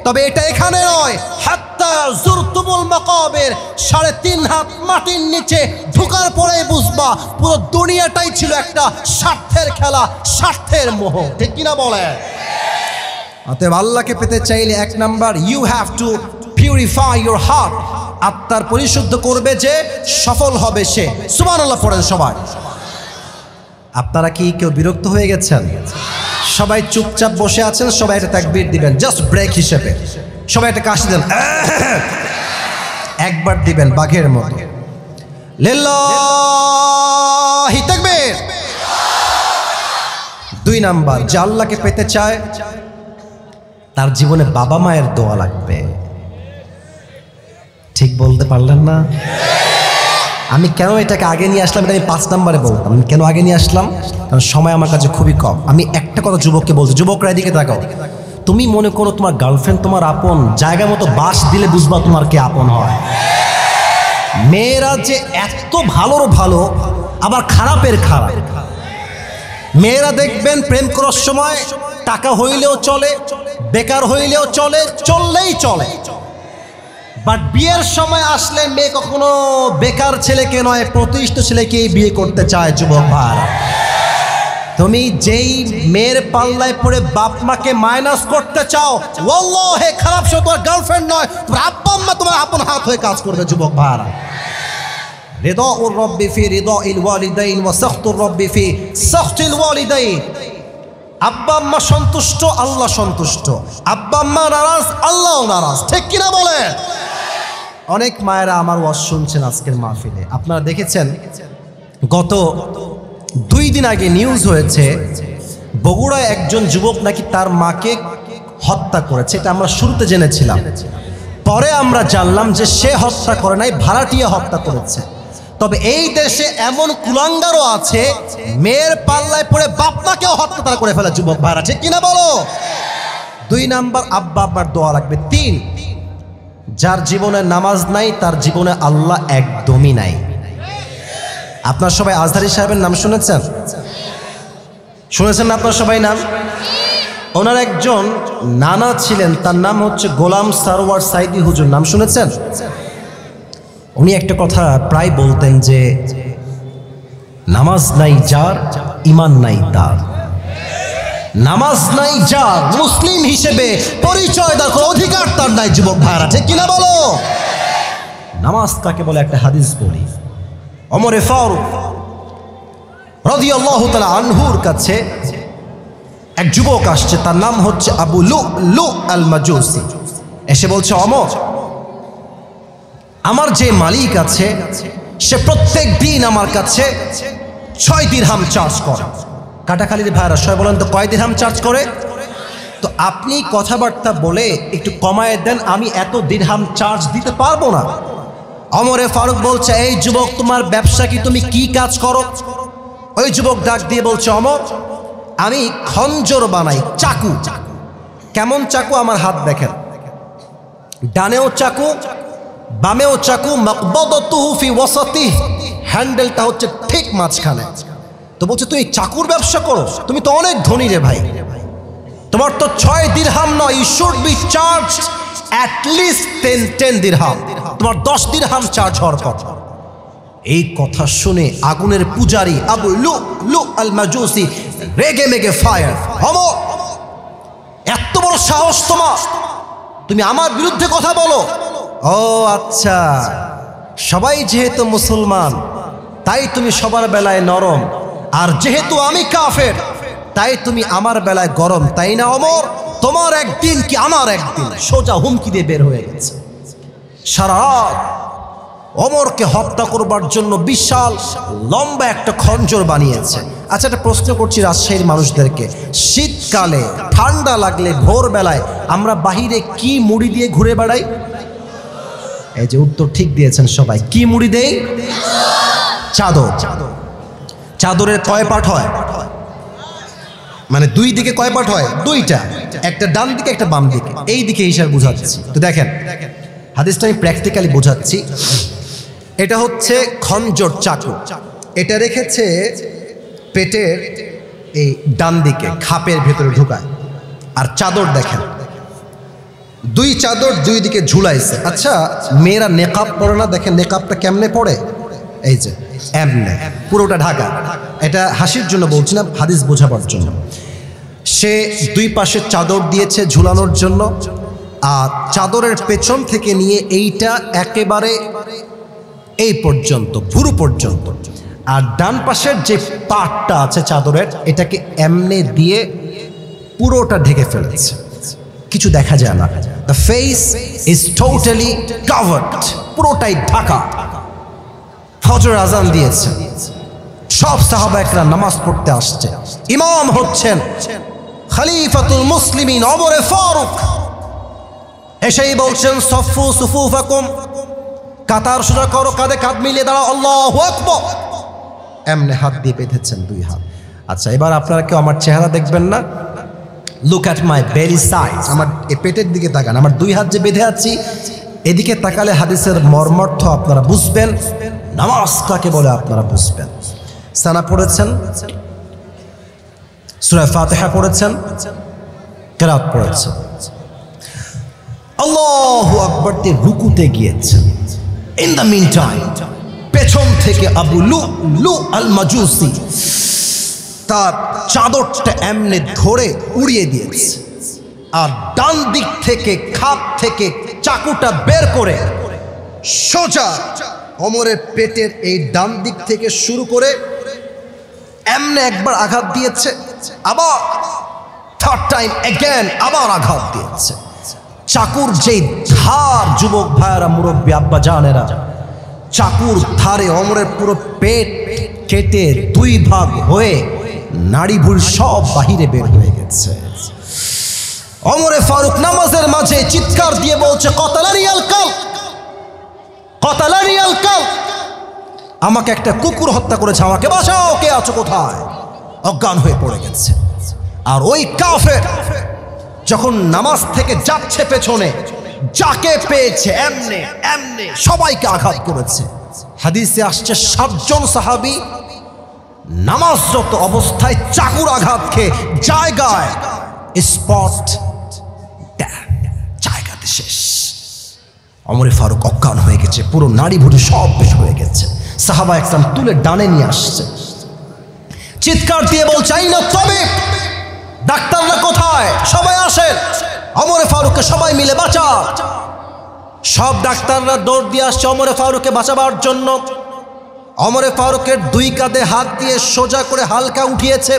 তবে এটা এখানে নয়। হাত্তা জুরতুমুল মাকাবির, 3.5 হাত মাটির নিচে ঢোকার পরে বুঝবা পুরো দুনিয়াটাই ছিল একটা স্বার্থের খেলা, স্বার্থের মোহ, ঠিক কিনা বলে? অতএব আল্লাহকে পেতে চাইলে 1 number, you have to purify your heart. আত্মার পরিশুদ্ধ করবে যে, সফল হবে সে। সুবহানাল্লাহ পড়েন সবাই। আপনারা কি কেউ বিরক্ত হয়ে গেছেন? সবাই চুপচাপ বসে আছেন, সবাই একটা তাকবীর দিবেন, জাস্ট ব্রেক হিসেবে। সবাই একটা কাশি দেন, একবার দিবেন বাঘের মতো। লিল্লাহি তাকবীর। 2 নাম্বার, যে আল্লাহকে পেতে চায় তার জীবনে বাবা মায়ের দোয়া লাগবে। ঠিক বলতে পারলেন না? আমি কেন এটাকে আগে নিয়ে আসলাম, এটা আমি 5 নম্বরে বলতাম। আমি কেন আগে নিয়ে আসলাম? কারণ সময় আমার কাছে খুবই কম। আমি একটা কথা যুবককে বলছি, যুবকরা এদিকে তাকাও। তুমি মনে করো তোমার গার্লফ্রেন্ড তোমার আপন, জায়গা মতো বাস দিলে বুঝবা তোমার কে আপন হয়। মেয়েরা যে এত ভালোর ভালো, আবার খারাপের খারাপ। মেয়েরা দেখবেন প্রেম করার সময় টাকা হইলেও চলে, বেকার হইলেও চলে, চললেই চলে, বাট বিয়ের সময় আসলে মেয়ে কখনো বেকার ছেলেকে নয়, প্রতিষ্ঠিত ছেলেকেই বিয়ে করতে চায়। যুবক ভাই, তুমি যেই মেয়ের পাল্লায় পড়ে বাপ মাকে মাইনাস করতে চাও, ওয়াল্লাহি খারাপ সে তোমার গার্লফ্রেন্ড নয়, তোমার আব্বা আম্মা তোমার আপন হাত হয়ে কাজ করবে। যুবক ভাই, রিদাউর রাব্বি ফি রিদাইল ওয়ালিদাইন ওয়া সাখতুর রাব্বি ফি সাখতিল ওয়ালিদাইন। আব্বা আম্মা সন্তুষ্ট, আল্লাহ সন্তুষ্ট। আব্বা আম্মা নারাজ, আল্লাহও নারাজ, ঠিক কিনা বলে? অনেক মায়েরা আমার ওয়াজ শুনছেন আজকের মাহফিলে। আপনারা দেখেছেন গত 2 দিন আগে নিউজ হয়েছে, বগুড়ায় একজন যুবক নাকি তার মাকে হত্যা করেছে। এটা আমরা শুরুতে জেনেছিলাম, পরে আমরা জানলাম যে সে হত্যা করে নাই, ভাড়াটিয়া হত্যা করেছে। তবে এই দেশে এমন কুলাঙ্গারও আছে, মেয়ের পাল্লায় পড়ে বাপ মাকেও হত্যা তারা করে ফেলে। যুবক ভাইরা, ঠিক কিনা বলো? 2 নাম্বার, আব্বা আব্বার দোয়া লাগবে। 3, যার জীবনে নামাজ নাই তার জীবনে আল্লাহ একদমই নাই। আপনার সবাই আজহারী সাহেবের নাম শুনেছেন? শুনেছেন না আপনার সবাই নাম? ওনার একজন নানা ছিলেন, তার নাম হচ্ছে গোলাম সারওয়ার সাইদি হুজুর, নাম শুনেছেন? উনি একটা কথা প্রায় বলতেন যে নামাজ নাই যার, ইমান নাই তার। নামাজ নাই যার, মুসলিম হিসেবে পরিচয় দেওয়ার কোনো অধিকার তার নাই। যুবক ভাইরা ঠিক কিনা বলো? নামাজ কাকে বলে একটা হাদিস বলি। ওমরে ফারুক রাদিয়াল্লাহু তাআলা আনহুর কাছে এক যুবক আসছে, তার নাম হচ্ছে আবু লু'লু আল মাজুসি। এসে বলছে, ওমর, আমার যে মালিক আছে সে প্রত্যেক দিন আমার কাছে 6 দিরহাম চার্জ করে। কাটাখালীর ভাইরা সবাই বলেন তো কয় দিরহাম চার্জ করে? তো আপনি কথাবার্তা বলে একটু কমায় দেন, আমি এত দিরহাম চার্জ দিতে পারবো না। ওমরে ফারুক বলছে, এই যুবক, তোমার ব্যবসা কি? তুমি কি কাজ করো? ওই যুবক ডাক দিয়ে বলছে, ওমর, আমি খঞ্জর বানাই, চাকু। কেমন চাকু? আমার হাত দেখেন, ডানেও চাকু, বামেও চাকু, মাকবাদাতুহু ফি ওয়াসাতিহি, হ্যান্ডেলটা হচ্ছে ঠিক মাঝখানে। তো বলছে, তুই চাকুর ব্যবসা করো? তুমি তো অনেক ধনী রে ভাই, তোমার তো 6 দিরহাম নয়, you should be charge at least 10 দিরহাম, তোমার 10 দিরহাম চার্জ হওয়ার কথা। এই কথা শুনে আগুনের পূজারী আবু লু'লু আল মাজুসি রেগে মেগে ফায়ার। ওমর, এত বড় সাহস তোমার, তুমি আমার বিরুদ্ধে কথা বলো? ও আচ্ছা, সবাই যেহেতু মুসলমান তাই তুমি সবার বেলায় নরম, আর যেহেতু আমি কাফের তাই তুমি আমার বেলায় গরম, তাই না ওমর? তোমার একদিন কি আমার একদিন। সোজা হুমকি দিয়ে বের হয়ে গেছে। সারা রাত ওমরকে হত্যা করবার জন্য বিশাল লম্বা একটা খঞ্জর বানিয়েছে। আচ্ছা, একটা প্রশ্ন করছি রাজশাহীর মানুষদেরকে, শীতকালে ঠান্ডা লাগলে ভোরবেলায় আমরা বাহিরে কি মুড়ি দিয়ে ঘুরে বেড়াই? এই যে উত্তর ঠিক দিয়েছেন সবাই, কি মুড়ি দেই? চাদর। চাদরের কয় পাট হয়? মানে দুই দিকে কয় পাট হয়? দুইটা, একটা ডান দিকে একটা বাম দিকে। এই দিকে হিসাব বুঝাচ্ছি। তো দেখেন, হাদিসটা আমি প্র্যাকটিক্যালি বোঝাচ্ছি। এটা হচ্ছে খঞ্জর, চাকু। এটা রেখেছে পেটের এই ডান দিকে, খাপের ভেতরে ঢুকায়। আর চাদর দেখেন, দুই চাদর দুই দিকে ঝুলাইছে। আচ্ছা, মেয়েরা নেকাব পরে না? দেখেন নেকাবটা কেমনে পড়ে, এই যে এমনে পুরোটা ঢাকা। এটা হাসির জন্য বলছি না, হাদিস বোঝাবার জন্য। সে দুই পাশে চাদর দিয়েছে ঝুলানোর জন্য, আর চাদরের পেছন থেকে নিয়ে এইটা একেবারে এই পর্যন্ত, ভুরু পর্যন্ত। আর ডান পাশের যে পাটটা আছে চাদরের, এটাকে এমনে দিয়ে পুরোটা ঢেকে ফেলেছে, কিছু দেখা যায় না। The face is totally covered, পুরোটাই ঢাকা। ফজর আজান দিয়েছে, সব সাহাবা একরা নামাজ পড়তে আসছে। ইমাম হচ্ছেন খলিফাতুল মুসলিমিন ওমরে ফারুক। এসেই বলছেন, সফু সুফুফাকুম, কাতার সোজা করো, কাঁধে কাঁধ মিলিয়ে দাঁড়াও, আল্লাহু আকবার। এমনে হাত দিয়ে বেঁধেছেন, দুই হাত। আচ্ছা, এবার আপনারা কেউ আমার চেহারা দেখবেন না? লুক অ্যাট মাই বেলি সাইজ, আমার এই পেটের দিকে তাকান। আমার দুই হাত যে বেঁধে আছি, এদিকে তাকালে হাদিসের মর্মার্থ আপনারা বুঝবেন, নামাজ কাকে বলে আপনারা বুঝবেন। সানা পড়েছেন, সূরা ফাতিহা পড়েছেন, কিরাত পড়েছেন, আল্লাহু আকবার দিয়ে রুকুতে গিয়েছেন। ইন দ্য মিন টাইম পেছন থেকে আবু লু'লু আল মাজুসি তার চাদরটা এমনে ধরে উড়িয়ে দিয়েছে, আর ডান দিক থেকে খাপ থেকে চাকুটা বের করে সোজা ওমরের পেটের এই ডান দিক থেকে শুরু করে এমনে একবার আঘাত দিয়েছে, আবার থার্ড টাইম এগেন আবার আঘাত দিয়েছে। চাকুর যেই ধার, যুবক ভাইয়েরা, মুরব্বী আব্বা জানেরা, চাকুর ধারে ওমরের পুরো পেট কেটে দুই ভাগ হয়ে নাড়ি ভুঁড়ি সব বাহিরে বের হয়ে গেছে। ওমরে ফারুক নামাজের মাঝে চিৎকার দিয়ে বলছে, কতালানি আল কাল, কতালানি আল কাল, আমাকে একটা কুকুর হত্যা করেছে, আমাকে বাঁচাও, কে আছো কোথায়? অজ্ঞান হয়ে পড়ে গেছে। আর ওই কাফের যখন নামাজ থেকে যাচ্ছে পেছনে, যাকে পেয়েছে এমনে এমনে সবাইকে আঘাত করেছে। হাদিসে আসছে 7 জন সাহাবী নামাজরত অবস্থায় চাকুর আঘাত খেয়ে জায়গায় স্পট জায়গাতে শেষ। ওমরে ফারুক অজ্ঞান হয়ে গেছে, পুরো নাড়ি ভুড়ি সব বেশ হয়ে গেছে। সাহাবা একদম তুলে ডানে নিয়ে আসছে, চিৎকার দিয়ে বলছে এই না তবে ডাক্তাররা কোথায়, সবাই আসেন, ওমরে ফারুককে সবাই মিলে বাঁচা। সব ডাক্তাররা দৌড় দিয়ে আসছে ওমরে ফারুককে বাঁচাবার জন্য। ওমরে ফারুকের দুই কাঁধে হাত দিয়ে সোজা করে হালকা উঠিয়েছে,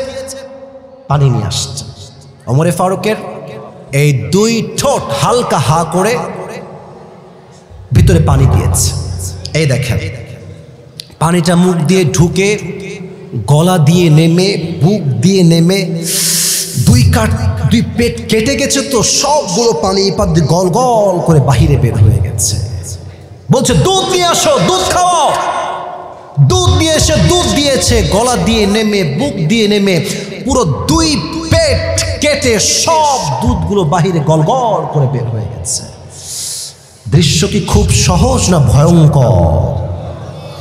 পানি নিয়ে আসছে। ওমরে ফারুকের এই দুই ঠোঁট হালকা হা করে ভিতরে পানি দিয়েছে। এই দেখেন পানিটা মুখ দিয়ে ঢুকে গলা দিয়ে নেমে বুক দিয়ে নেমে দুই পেট কেটে গেছে, তো সবগুলো পানি পাত দিয়ে গল গল করে বাহিরে বের হয়ে গেছে। বলছে দুধ নিয়ে আসো, দুধ খাওয়াও। দুধ দিয়ে এসে দুধ দিয়েছে, গলা দিয়ে নেমে বুক দিয়ে নেমে পুরো দুই পেট কেটে সব দুধগুলো বাহিরে গল গল করে বের হয়ে গেছে। দৃশ্য কি খুব সহজ না ভয়ঙ্কর?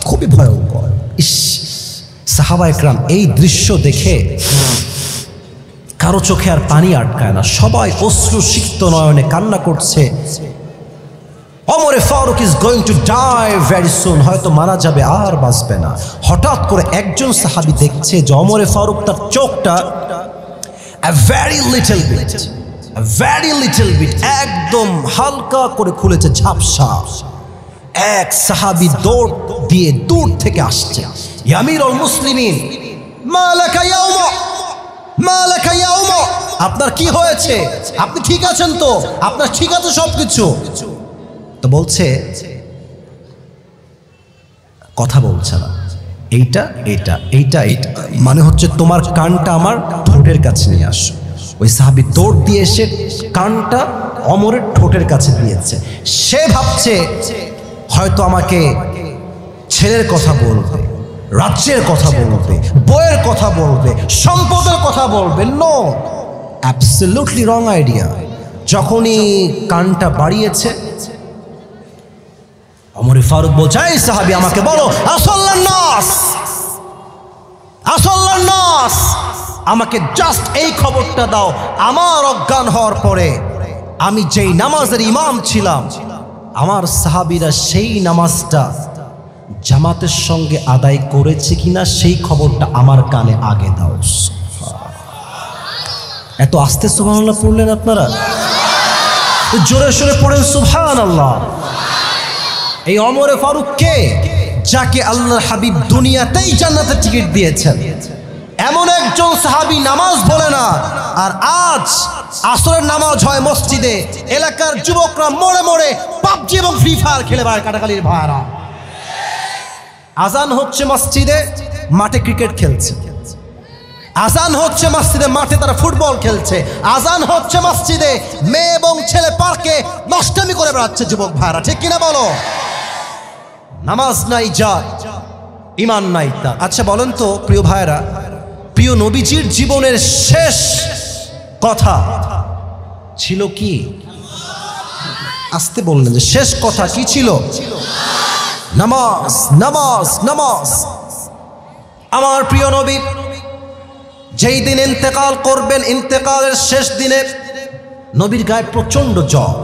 খুবই ভয়ঙ্কর। ইস, সাহাবা একরাম এই দৃশ্য দেখে কারো চোখে আর পানি আটকায় না, সবাই অশ্রু সিক্ত নয়নে কান্না করছে। ওমরে Farooq is going to die very soon, হয়তো মারা যাবে আর বাঁচবে না। হঠাৎ করে একজন সাহাবী দেখছে যে ওমরে ফারুক তার চোখটা very little bit একদম হালকা করে খুলেছে, ঝাপসা। এক সাহাবী দৌড় দিয়ে দূর থেকে আসছে, ইয়া আমিরুল মুসলিমিন মালাকা ইয়া উমর, মালাকা ইয়া উমর, আপনার কি হয়েছে? আপনি ঠিক আছেন তো? আপনার ঠিক আছে সবকিছু? তো বলছে কথা বলছে না, এইটা এইটা এইটা এইটা, মানে হচ্ছে তোমার কানটা আমার ঠোঁটের কাছে নিয়ে আসো। ওই সাহাবী দৌড় দিয়ে এসে কানটা ওমরের ঠোঁটের কাছে দিয়েছে। সে ভাবছে হয়তো আমাকে ছেলের কথা বলবে, রাজ্যের কথা বলবে, বইয়ের কথা বলবে, সম্পদের কথা বলবে। No, absolutely wrong idea. যখনই কানটা বাড়িয়েছে ওমরে ফারুক বলছে এই সাহাবী আমাকে বলো আসল্লান নাস, আসল্লান নাস, আমাকে জাস্ট এই খবরটা দাও, আমার অজ্ঞান হওয়ার পরে আমি যেই নামাজের ইমাম ছিলাম আমার সাহাবীরা সেই নামাজটা জামাতের সঙ্গে আদায় করেছে কিনা সেই খবরটা আমার কানে আগে দাও। এত আস্তে সুবহানাল্লাহ পড়লেন আপনারা? জোরে সোরে পড়েন সুবহানাল্লাহ। এই ওমরে ফারুক কে? যাকে আল্লাহর হাবিব দুনিয়াতেই জান্নাতের টিকিট দিয়েছেন। এমন একজন সাহাবী নামাজ বলে না, আর আজ আসরের নামাজ হয় মসজিদে, এলাকার যুবকরা মোড়ে মোড়ে পাবজি এবং ফ্রি ফায়ার খেলে বেড়ায়। কাটাকালির ভাইরা, আজান হচ্ছে মসজিদে, মাঠে ক্রিকেট খেলছে। আজান হচ্ছে মসজিদে, মাঠে তারা ফুটবল খেলছে। আজান হচ্ছে মসজিদে, মেয়ে এবং ছেলে পার্কে নষ্টামি করে বেড়াচ্ছে যুবক ভাইরা, ঠিক কিনা বলো? নামাজ নাই যার, ঈমান নাই তার। আচ্ছা বলেন তো প্রিয় ভাইরা, প্রিয় নবীজির জীবনের শেষ কথা ছিল কি? আসতে বললেন যে শেষ কথা কি ছিল? নামাজ, নামাজ, নামাজ। আমার প্রিয় নবী যেই দিন ইন্তেকাল করবেন, ইন্তেকালের শেষ দিনে নবীর গায়ে প্রচন্ড জ্বর,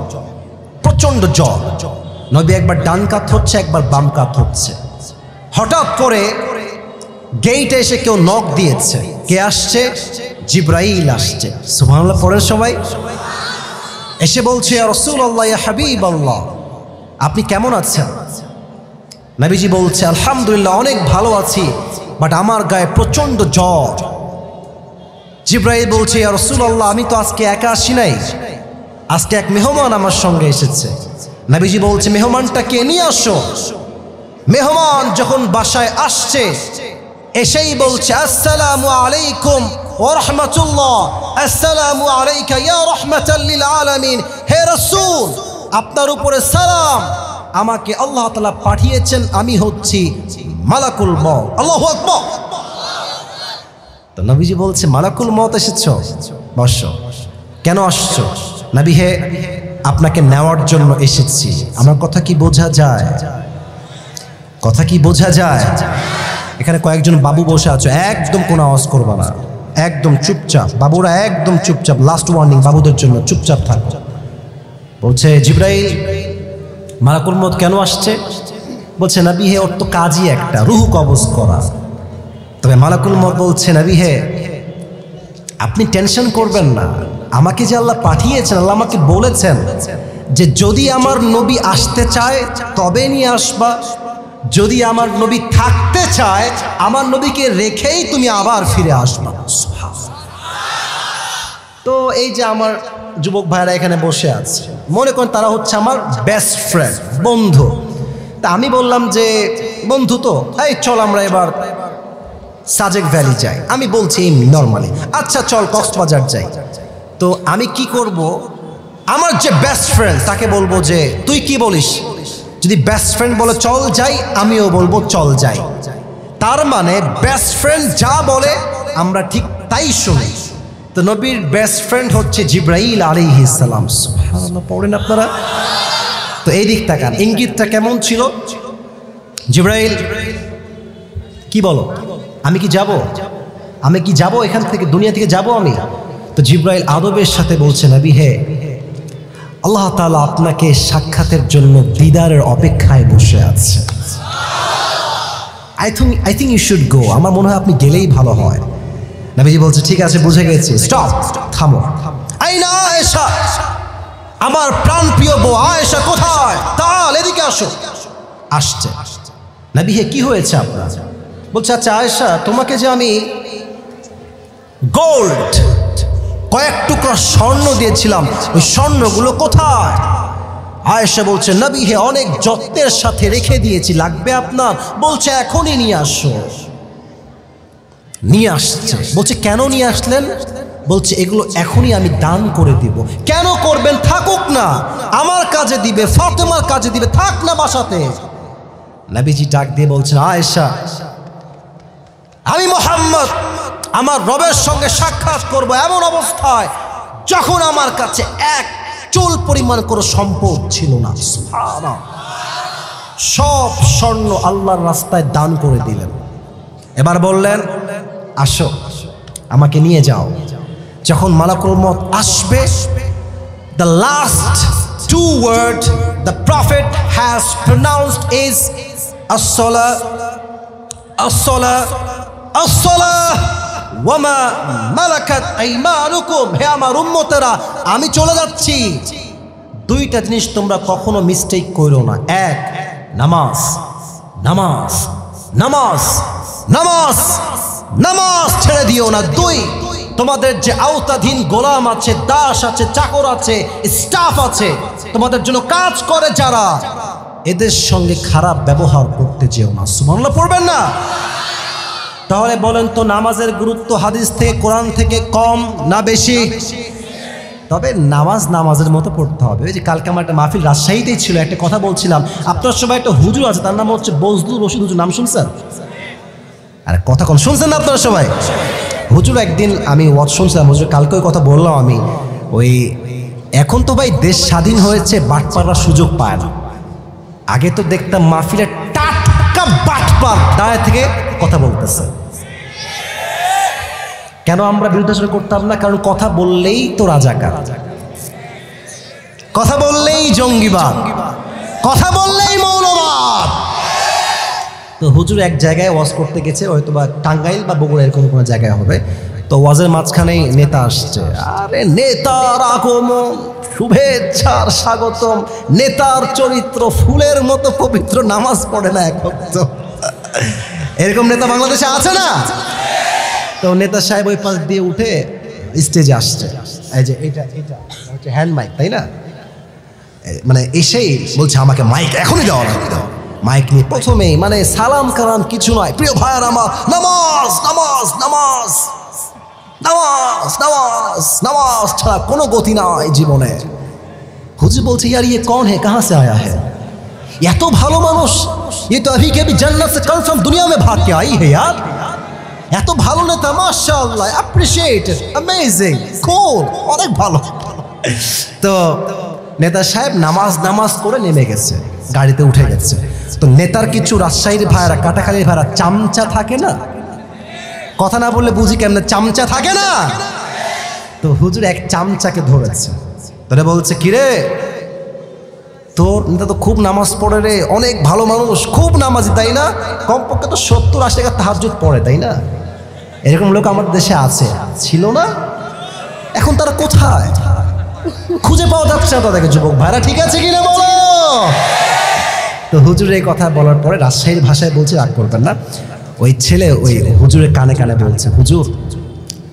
প্রচন্ড জ্বর। নবী একবার ডান কাত হচ্ছে, একবার বাম কাত হচ্ছে। হঠাৎ করে গেইটে এসে কেউ নক দিয়েছে। কে আসছে? জিব্রাইল আসছে। সুবহানাল্লাহ পড়েন সবাই। এসে বলছে ইয়া রাসূলুল্লাহ, ইয়া হাবিবাল্লাহ, আপনি কেমন আছেন? নবীজি বলছে আলহামদুলিল্লাহ অনেক ভালো আছি, বাট আমার গায়ে প্রচন্ড জ্বর। জিব্রাইল বলছে ইয়া রাসূলুল্লাহ, আমি তো আজকে একা আসি নাই, আজকে এক মেহমান আমার সঙ্গে এসেছে। নবীজি বলছে মেহমানটা কে? নিয়ে আসো। মেহমান যখন বাসায় আসছে, এসেই বলছে আসসালামু আলাইকুম ওয়া রাহমাতুল্লাহ, আসসালামু আলাইকা ইয়া রাহমাতাল লিল আলামিন। হে রাসূল, আপনার উপরে সালাম, আমাকে আল্লাহ তাআলা পাঠিয়েছেন, আমি হচ্ছি মালাকুল মউত। আল্লাহু আকবার। তো নবীজি বলছে মালাকুল মউত এসেছো, বসো। কেন আসছো? নবী হে, আপনাকে নেওয়ার জন্য এসেছি। আমার কথা কি বোঝা যায়? কথা কি বোঝা যায়? এখানে কয়েকজন বাবু বসে আছো, একদম কোনো আওয়াজ করবা না। একদম চুপচাপ, বাবুরা একদম চুপচাপ, লাস্ট ওয়ার্নিং বাবুদের জন্য, চুপচাপ থাকো। বলছে জিবরাইল মালাকুল মউত কেন আসছে? বলছে নবী হে ওর তো কাজই একটা, রুহ কবজ করা। তবে মালাকুল মউত বলছে নবী হে আপনি টেনশন করবেন না, আমাকে যে আল্লাহ পাঠিয়েছেন, আল্লাহ আমাকে বলেছেন যে যদি আমার নবী আসতে চায় তবে নিয়ে আসবা, যদি আমার নবী থাকতে চায় আমার নবীকে রেখেই তুমি আবার ফিরে আসবা। তো এই যে আমার যুবক ভাইরা এখানে বসে আছে, মনে করেন তারা হচ্ছে আমার বেস্ট ফ্রেন্ড, বন্ধু। তা আমি বললাম যে বন্ধু তো এই চল আমরা এবার সাজেক ভ্যালি যাই। আমি বলছি নর্মালি, আচ্ছা চল কক্সবাজার যাই। তো আমি কি করব, আমার যে বেস্ট ফ্রেন্ড তাকে বলবো যে তুই কি বলিস? যদি বেস্ট ফ্রেন্ড বলে চল যাই, আমিও বলবো চল যাই। তার মানে বেস্ট ফ্রেন্ড যা বলে আমরা ঠিক তাই শুনি। তো নবীর বেস্ট ফ্রেন্ড হচ্ছে জিবরাইল আলাইহিস সালাম। সুবহানাল্লাহ, পড়েন আপনারা। তো এই দিক তাকান, ইঙ্গিতটা কেমন ছিল? জিবরাইল কি বলো, আমি কি যাব? আমি কি যাব এখান থেকে, দুনিয়া থেকে যাব আমি? তো জিবরাইল আদবের সাথে বলছে নবী হে আল্লাহ তাআলা আপনাকে সাক্ষাতের জন্য দিদারের অপেক্ষায় বসে আছে। I think you should go, আমার মনে হয় আপনি গেলেই ভালো হয়। নবীজি বলছে ঠিক আছে বুঝে গেছি, স্টপ, থামো। আইনা আয়েশা, আমার প্রাণপ্রিয় বউ আয়েশা কোথায়? তাল এদিকে আসো। আসছে। নবী হে কি হয়েছে আপনার? বলছে আচ্ছা আয়েশা, তোমাকে যে আমি গোল্ড কয়েক টুকরা স্বর্ণ দিয়েছিলাম, ওই স্বর্ণগুলো কোথায়? আয়েশা বলছে নবী হে অনেক যত্নের সাথে রেখে দিয়েছি, লাগবে আপনার? বলছে এখনই নিয়ে আসো। নিয়ে আসছে। বলছে কেন নিয়ে আসলেন? বলছে এগুলো এখনই আমি দান করে দিব। কেন করবেন? থাকুক না, আমার কাজে দিবে, ফাতেমার কাজে দিবে, থাক না বাসাতে। নবীজি ডাক দিয়ে বলছেন আয়েশা, আমি মুহাম্মদ আমার রবের সঙ্গে সাক্ষাৎ করব এমন অবস্থায় যখন আমার কাছে এক চুল পরিমাণ কোনো সম্পদ ছিল না। সুবহানাল্লাহ, সব স্বর্ণ আল্লাহর রাস্তায় দান করে দিলেন। এবার বললেন আসো আমাকে নিয়ে যাও। যখন মালাকুল মউত আসবে, the last two word the prophet has pronounced is as-salah, as-salah, as-salah wa ma malakat aymanukum। হে আমার উম্মতেরা, আমি চলে যাচ্ছি, দুইটা জিনিস তোমরা কখনো মিস্টেক করো না। এক, নামাজ, নামাজ, নামাজ, নামাজ, নামাজ ছেড়ে দিও না। দুই, তোমাদের যে আওতাধীন গোলাম আছে, দাস আছে, চাকর আছে, স্টাফ আছে, তোমাদের জন্য কাজ করে যারা, এদের সঙ্গে খারাপ ব্যবহার করতে যেও না। সুবহানাল্লাহ পড়বেন না? তাহলে বলেন তো নামাজের গুরুত্ব হাদিস থেকে, কোরআন থেকে কম না বেশি? তবে নামাজ নামাজের মতো পড়তে হবে। ওই যে কালকে আমার একটা মাহফিল রাজশাহীতেই ছিল, একটা কথা বলছিলাম, আপনার সবাই একটা হুজুর আছে, তার নাম হচ্ছে বজলুর রশিদ হুজুর, নাম শুনছেন? আর কথা কোন শুনছেন না আপনারা সবাই? হুজুর একদিন আমি ওয়াজ শুনছিলাম, হুজুর কালকে ওই কথা বললাম আমি, ওই এখন তো ভাই দেশ স্বাধীন হয়েছে, বাটপাড়ার সুযোগ পায় না। আগে তো দেখতাম মাহফিলের টাটকা বাটপার দাঁড়ায় থেকে কথা বলতেছে। কেন আমরা বিরুদ্ধাচরণ করতাম না? কারণ কথা বললেই তো রাজাকার, কথা বললেই জঙ্গিবাদ, কথা বললেই মৌলবাদ। তো হুজুর এক জায়গায় ওয়াজ করতে গেছে, হয়তো বা টাঙ্গাইল বা বগুড়া এরকম কোনো জায়গায় হবে। তো ওয়াজের মাঝখানেই নেতা আসছে। আরে নেতার আগমন, শুভেচ্ছার স্বাগতম। নেতার চরিত্র ফুলের মতো পবিত্র, নামাজ পড়ে না এক ওয়াক্ত। এরকম নেতা বাংলাদেশে আছে না? তো নেতা সাহেব ওই পাশ দিয়ে উঠে স্টেজে আসছে। এই যে এটা এটা হচ্ছে হ্যান্ড মাইক, তাই না? মানে এসেই বলছে আমাকে মাইক এখনই দেওয়া লাগবে। মাইক নিয়ে প্রথমেই মানে সালাম কালাম কিছু নয়, প্রিয় ভাইয়ার আমার, নামাজ নামাজ নামাজ নামাজ নামাজ নামাজ ছাড়া কোনো গতি নাই জীবনে। হুজুর বলছে ইয়ার ये कौन है, कहां से आया है? এত ভালো মানুষ, ये तो अभी के भी जन्नत से कन्फर्म दुनिया में भाग के आई है यार। এত ভালো নেতা, মাশাআল্লাহ, অ্যাপ্রিশিয়েটেড, অ্যামেজিং, কুল, অনেক ভালো। তো নেতা সাহেব নামাজ নামাজ করে নেমে গেছে, গাড়িতে উঠে গেছে। তো নেতার কিছু রাজশাহীর ভাইরা, কাটাখালীর ভাইরা চামচা থাকে না, কথা না বললে বুঝি কেমনে, চামচা থাকে না? তো হুজুর এক চামচাকে ধরেছে, তোরে বলছে কিরে তোর নেতা তো খুব নামাজ পড়ে রে, অনেক ভালো মানুষ, খুব নামাজি তাই না, কমপক্ষে তো 70-80 টাকা তাহাজ্জুদ পড়ে তাই না? এরকম লোক আমার দেশে আছে, ছিল না? এখন তারা কোথায়? খুঁজে পাওয়া যাচ্ছে না তাদেরকে। যুবক ভাইরা ঠিক আছে কিনা বলো? তো হুজুর এই কথা বলার পরে রাজশাহীর ভাষায় বলছে, রাগ করবেন না, ওই ছেলে ওই হুজুরের কানে কানে বলছে, হুজুর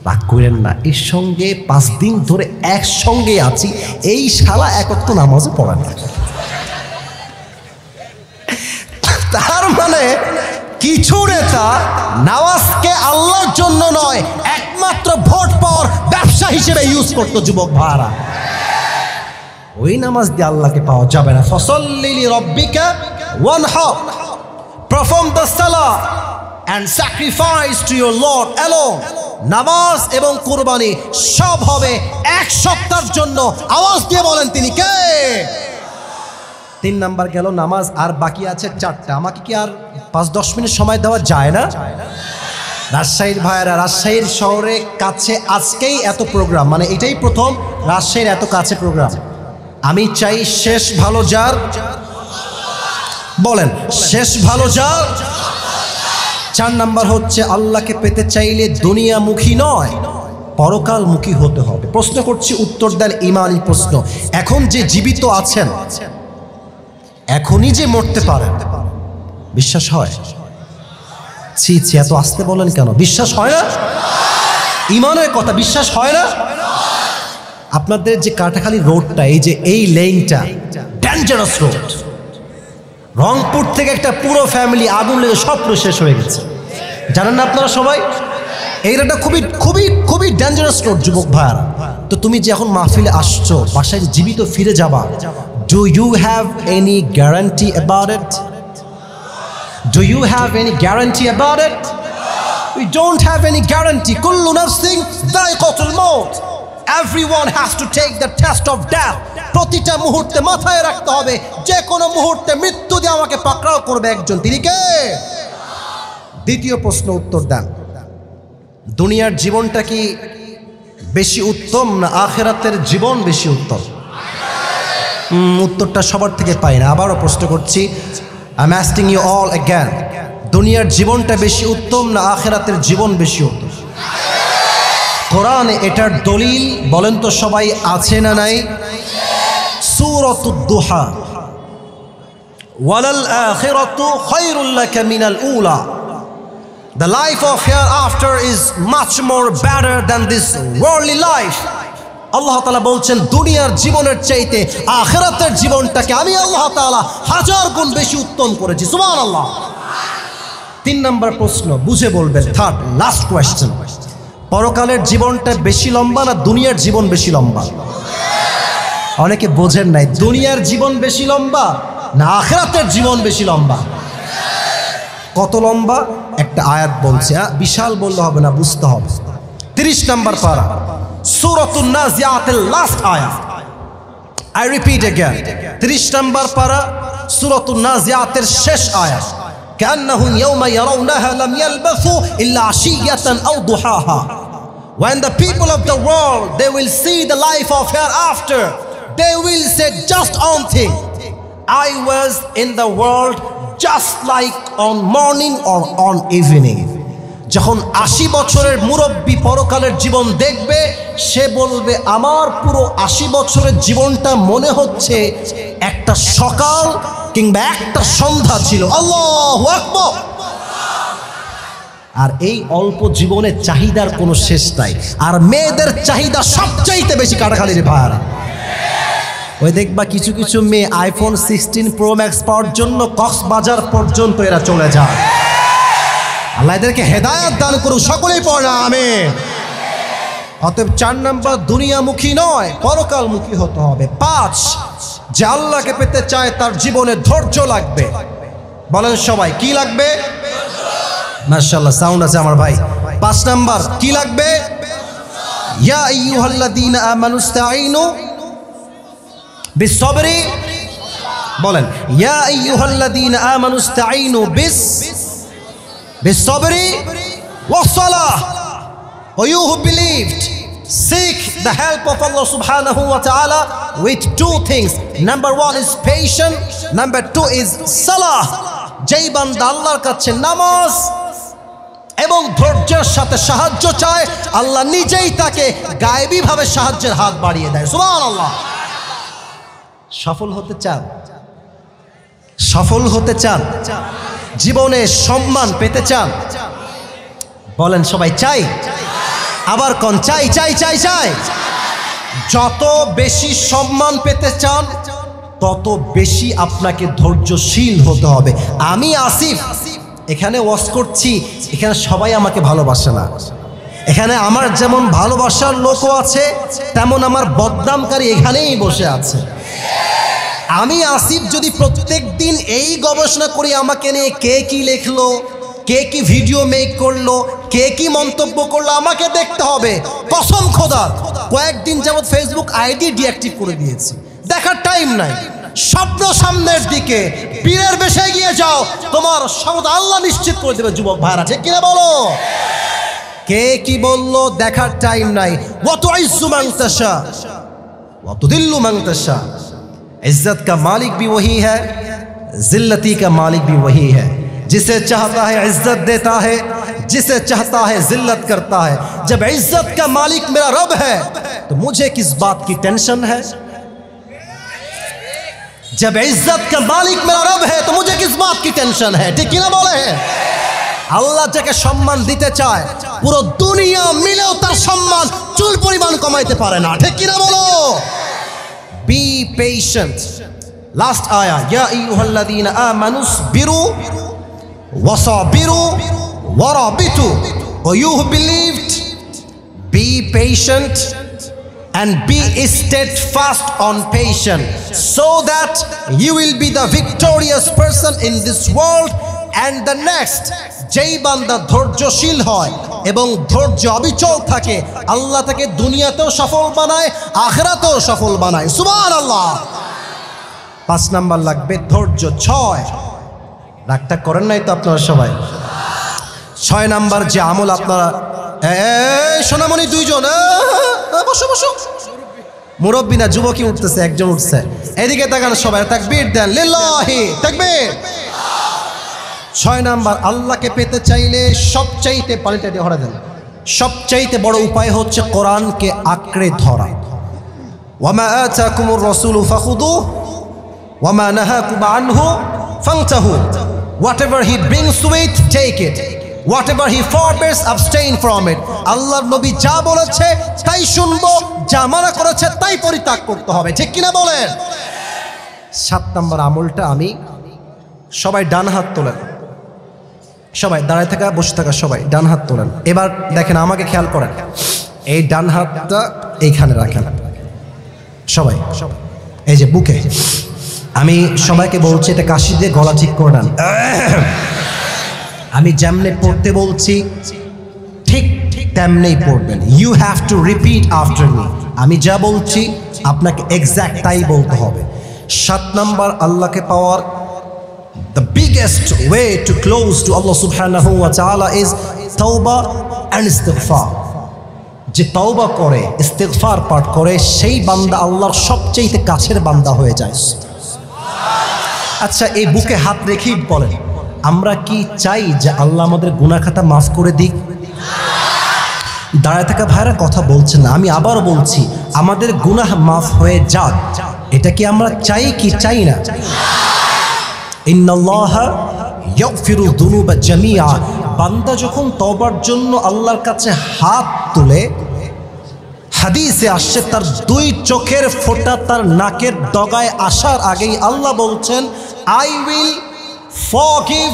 রাগ করেন না, এর সঙ্গে 5 দিন ধরে একসঙ্গে আছি, এই শালা একত্র নামাজও পড়ে না। তার মানে কিছু নেতা নামাজকে আল্লাহর জন্য নয়, একমাত্র ভোট পাওয়ার ব্যবসা হিসেবে ইউজ করতো। যুবক ভাইরা, ওই নামাজ দিয়ে আল্লাহকে পাওয়া যাবে না। ফসল্লি লিরাব্বিকা ওয়ানহার, পারফর্ম দ্য সালাহ and sacrifice to your Lord alone. নামাজ এবং কুরবানি সব হবে এক সপ্তাহের জন্য। আওয়াজ দিয়ে বলেন তিনি কে? 3 নাম্বার গেল নামাজ, আর বাকি আছে 4টা। আমাকে কি আর 5-10 মিনিট সময় দেওয়া যায় না? রাজশাহীর ভাইয়েরা, রাজশাহীর শহরে কাছে আজকেই এত প্রোগ্রাম, মানে এটাই প্রথম রাজশাহীর এত কাছে প্রোগ্রাম। আমি চাই শেষ ভালো যার, বলেন শেষ ভালো যার। 4 নাম্বার হচ্ছে আল্লাহকে পেতে চাইলে দুনিয়ামুখী নয়, পরকালমুখী হতে হবে। প্রশ্ন করছি, উত্তর দেন। ইমানি প্রশ্ন। এখন যে জীবিত আছেন, এখনই যে মরতে পারেন, বিশ্বাস হয়? ছি ছি, এত আসতে বলেন কেন? বিশ্বাস হয় না? ইমানের কথা, বিশ্বাস হয় না? আপনাদের যে কাটাখালী রোডটা, এই যে এই লেনটা ডেঞ্জারাস রোড, রংপুর থেকে একটা পুরো ফ্যামিলি আগুন লেগে সব শেষ হয়ে গেছে, জানেন না আপনারা সবাই? এই রোডটা খুবই খুবই খুবই ডেঞ্জারাস রোড। যুবক ভাইয়ারা, তো তুমি যে এখন মাহফিলে আসছো, বাসায় জীবিত ফিরে যাবা, do you have any guarantee about it? Do you have any guarantee about it? We don't have any guarantee. কুল্লু নাফসিন যায়কাতুল মাউত। Everyone has to take the test of death. প্রতিটা মুহূর্তে মাথায় রাখতে হবে, যে কোনো মুহূর্তে মৃত্যু দিয়ে আমাকে পাকড়াও করবে একজন, তিনি কে? দ্বিতীয় প্রশ্ন উত্তর দেন। দুনিয়ার জীবনটা কি বেশি উত্তম না আখিরাতের জীবন বেশি উত্তম? উত্তরটা সবার থেকে পাই না, আবারও প্রশ্ন করছি, I am asking you all again, দুনিয়ার জীবনটা বেশি উত্তম না আখিরাতের জীবন বেশি উত্তম? কোরআনে এটার দলিল বলেন তো সবাই, আছে না নাই? সূরাতুদ দুহা, ওয়ালাল আখিরাতু খায়রুল লাকা মিনাল উলা। The life of hereafter is much more better than this worldly life. আল্লাহ তাআলা বলছেন, দুনিয়ার জীবনের চাইতে আখিরাতের জীবনটাকে আমি আল্লাহ তাআলা 1000 গুণ বেশি উত্তম করেছি। সুবহানাল্লাহ। 3 নম্বর প্রশ্ন, বুঝে বলবেন। থার্ড লাস্ট কোয়েশ্চেন, পরকালের জীবনটা বেশি লম্বা না দুনিয়ার জীবন বেশি লম্বা? অনেকে বোঝেন নাই, দুনিয়ার জীবন বেশি লম্বা না আখিরাতের জীবন বেশি লম্বা? কত লম্বা? একটা আয়াত বলছে, বিশাল বললে হবে না, বুঝতে হবে। 30 নম্বর পারা, সূরাতুন নাজিআতের লাস্ট আয়াত। আই রিপিট अगेन, 30 নম্বর পারা, সূরাতুন নাজিআতের শেষ আয়াত। كأنهم يوم يرونها لم يلبثوا إلا عشية أو ضحاها. When the people of the world, they will see the life of hereafter, they will say just one thing, I was in the world just like on morning or on evening. যখন 80 বছরের মুরব্বী পরকালের জীবন দেখবে, সে বলবে আমার পুরো 80 বছরের জীবনটা মনে হচ্ছে একটা সকাল কিংবা একটা সন্ধ্যা ছিল। আল্লাহু আকবার। আর এই অল্প জীবনের চাহিদার কোনো শেষ নাই, আর মেয়েদের চাহিদা সবচাইতে বেশি কাটাখালীর ভাইয়ারা। ওই দেখবা কিছু কিছু মেয়ে আইফোন 16 প্রো ম্যাক্স পাওয়ার জন্য কক্সবাজার পর্যন্ত এরা চলে যায়। আল্লাহ এদেরকে হেদায়েত দান করুক, সকলেই পড়ে আমিন। অতএব 4 নম্বর, দুনিয়ামুখী নয় পরকালমুখী হতে হবে। 5, যে আল্লাহকে পেতে চায় তার জীবনে ধৈর্য লাগবে। বলেন সবাই, কি লাগবে? মাশাআল্লাহ, সাউন্ড আছে আমার ভাই। 5 নম্বর কি লাগবে? ইয়া আইয়ুহাল্লাযীনা আমানুস্তাঈনু বিসসবরি। বলেন, ইয়া আইয়ুহাল্লাযীনা আমানুস্তাঈনু বিসসবরি was-salah. O you who believed, seek the help of Allah subhanahu wa ta'ala with two things. Number one is patience, number two is salah. যেই বান্দা আল্লাহর কাছে নামাজ এবং ধৈর্যের সাথে সাহায্য চায়, আল্লাহ নিজেই তাকে গায়েবী ভাবে সাহায্যের হাত বাড়িয়ে দেয়। সুবহানাল্লাহ। সফল হতে চান? সফল হতে চান? জীবনে সম্মান পেতে চান? বলেন সবাই চাই। আবার কোন চাই চাই চাই চাই। যত বেশি সম্মান পেতে চান তত বেশি আপনাকে ধৈর্যশীল হতে হবে। আমি আসিফ এখানে ওয়াজ করছি, এখানে সবাই আমাকে ভালোবাসে না। এখানে আমার যেমন ভালোবাসার লোকও আছে, তেমন আমার বদনামকারী এখানেই বসে আছে। আমি আসিফ যদি প্রত্যেক দিন এই গবেষণা করি আমাকে নিয়ে কে কি লিখলো, কে কি ভিডিও মেক করলো, কে কি মন্তব্য করলো, আমাকে দেখতে হবে। কসম খোদার, কয়েকদিন যাবত ফেসবুক আইডি ডিঅ্যাক্টিভ করে দিয়েছি, দেখার টাইম নাই। স্বপ্ন সামনের দিকে, পীরের বেশে গিয়ে যাও, তোমার সমাজ আল্লাহ নিশ্চিত করে দেবে। যুবক ভাইরা ঠিক কিনা বলো? কে কি বললো দেখার টাইম নাই। ওয়া তুইজ্জু মান তাশা ওয়া তুদিল্লু মান তাশা। इज्जत का मालिक भी वही है, जिल्लती का मालिक भी वही है। जिसे चाहता है इज्जत देता है, जिसे चाहता है जिल्लत करता है। जब इज्जत का मालिक मेरा रब है तो मुझे किस बात की टेंशन है? जब इज्जत का मालिक मेरा रब है तो मुझे किस बात की टेंशन है? ठीक ना बोले हैं? আল্লাহ যাকে সম্মান দিতে চায় পুরো দুনিয়া মিলেও তার সম্মান চুল পরিমাণ কমাইতে পারে না। ঠিক কিনা বলো? Be patient. Last ayah, ya ayyuhalladhina amanu sabiru wasabiru warabitu. O you who believed, be patient and be steadfast on patience, so that you will be the victorious person in this world and the next. যেই বান্দা ধৈর্যশীল হয় এবং ধৈর্য অবিচল থাকে, আল্লাহ তাকে দুনিয়াতেও সফল বানায়, আখিরাতেও সফল বানায়। সুবহানাল্লাহ। 5 নাম্বার লাগবে ধৈর্য। 6 রাগটা করেন নাই তো আপনারা সবাই? 6 নাম্বার যে আমল আপনারা, সোনামণি দুইজন বসো বসো, মুরব্বী না যুবকই উঠতেছে, একজন উঠছে, এদিকে তাকান সবাই, তাকবীর দেন, লিল্লাহি তাকবীর। 6 নাম্বার, আল্লাহকে পেতে চাইলে সবচাইতে, পানিটা দিয়ে ভরে দেন, সবচাইতে বড় উপায় হচ্ছে কোরআনকে আঁকড়ে ধরা। ওয়ামা আতাকুমুর রাসূলু ফাখুযুহু ওয়ামা নাহাকুম আনহু ফান্তাহু। Whatever he brings to it, take it. Whatever he forbids, abstain from it. আল্লাহর নবী যা বলেছে তাই শুনবো, যা মানা করেছে তাই পরিত্যাগ করতে হবে। ঠিক কিনা বলেন? 7 নাম্বার আমলটা আমি, সবাই ডান হাত তোলেন, সবাই দাঁড়ায় থাকা বসে থাকা সবাই ডান হাত তোলেন। এবার দেখেন, আমাকে খেয়াল করেন, এই ডান হাতটা এইখানে রাখেন সবাই, এই যে বুকে। আমি সবাইকে বলছি এটা কাশি দিয়ে গলা ঠিক করে নেন। আমি যেমনে পড়তে বলছি ঠিক তেমনেই পড়বেন। You have to repeat after me. আমি যা বলছি আপনাকে এক্স্যাক্ট তাই বলতে হবে। 7 নাম্বার, আল্লাহকে পাওয়ার the biggest way to close to Allah subhanahu wa ta'ala is tawbah and istighfar. যে তওবা করে, ইস্তিগফার পাঠ করে, সেই বান্দা আল্লাহর সবচেয়ে কাছের বান্দা হয়ে যায়। আচ্ছা, এই বুকে হাত রেখেই বলেন, আমরা কি চাই যে আল্লাহ আমাদের গুনাহ খাতা মাফ করে দিক? দাঁড়ায় থাকা ভাইরা কথা বলছেন না, আমি আবার বলছি, আমাদের গুনাহ মাফ হয়ে যাক, এটা কি আমরা চাই কি চাই না? ইন্নাল্লাহা ইয়াগফিরু যুনুবা জামিআ। বান্দা যখন তওবার জন্য আল্লাহর কাছে হাত তুলে, হাদিসে আসছে তার 2 চোখের ফোঁটা তার নাকের ডগায় আসার আগেই আল্লাহ বলছেন, I will forgive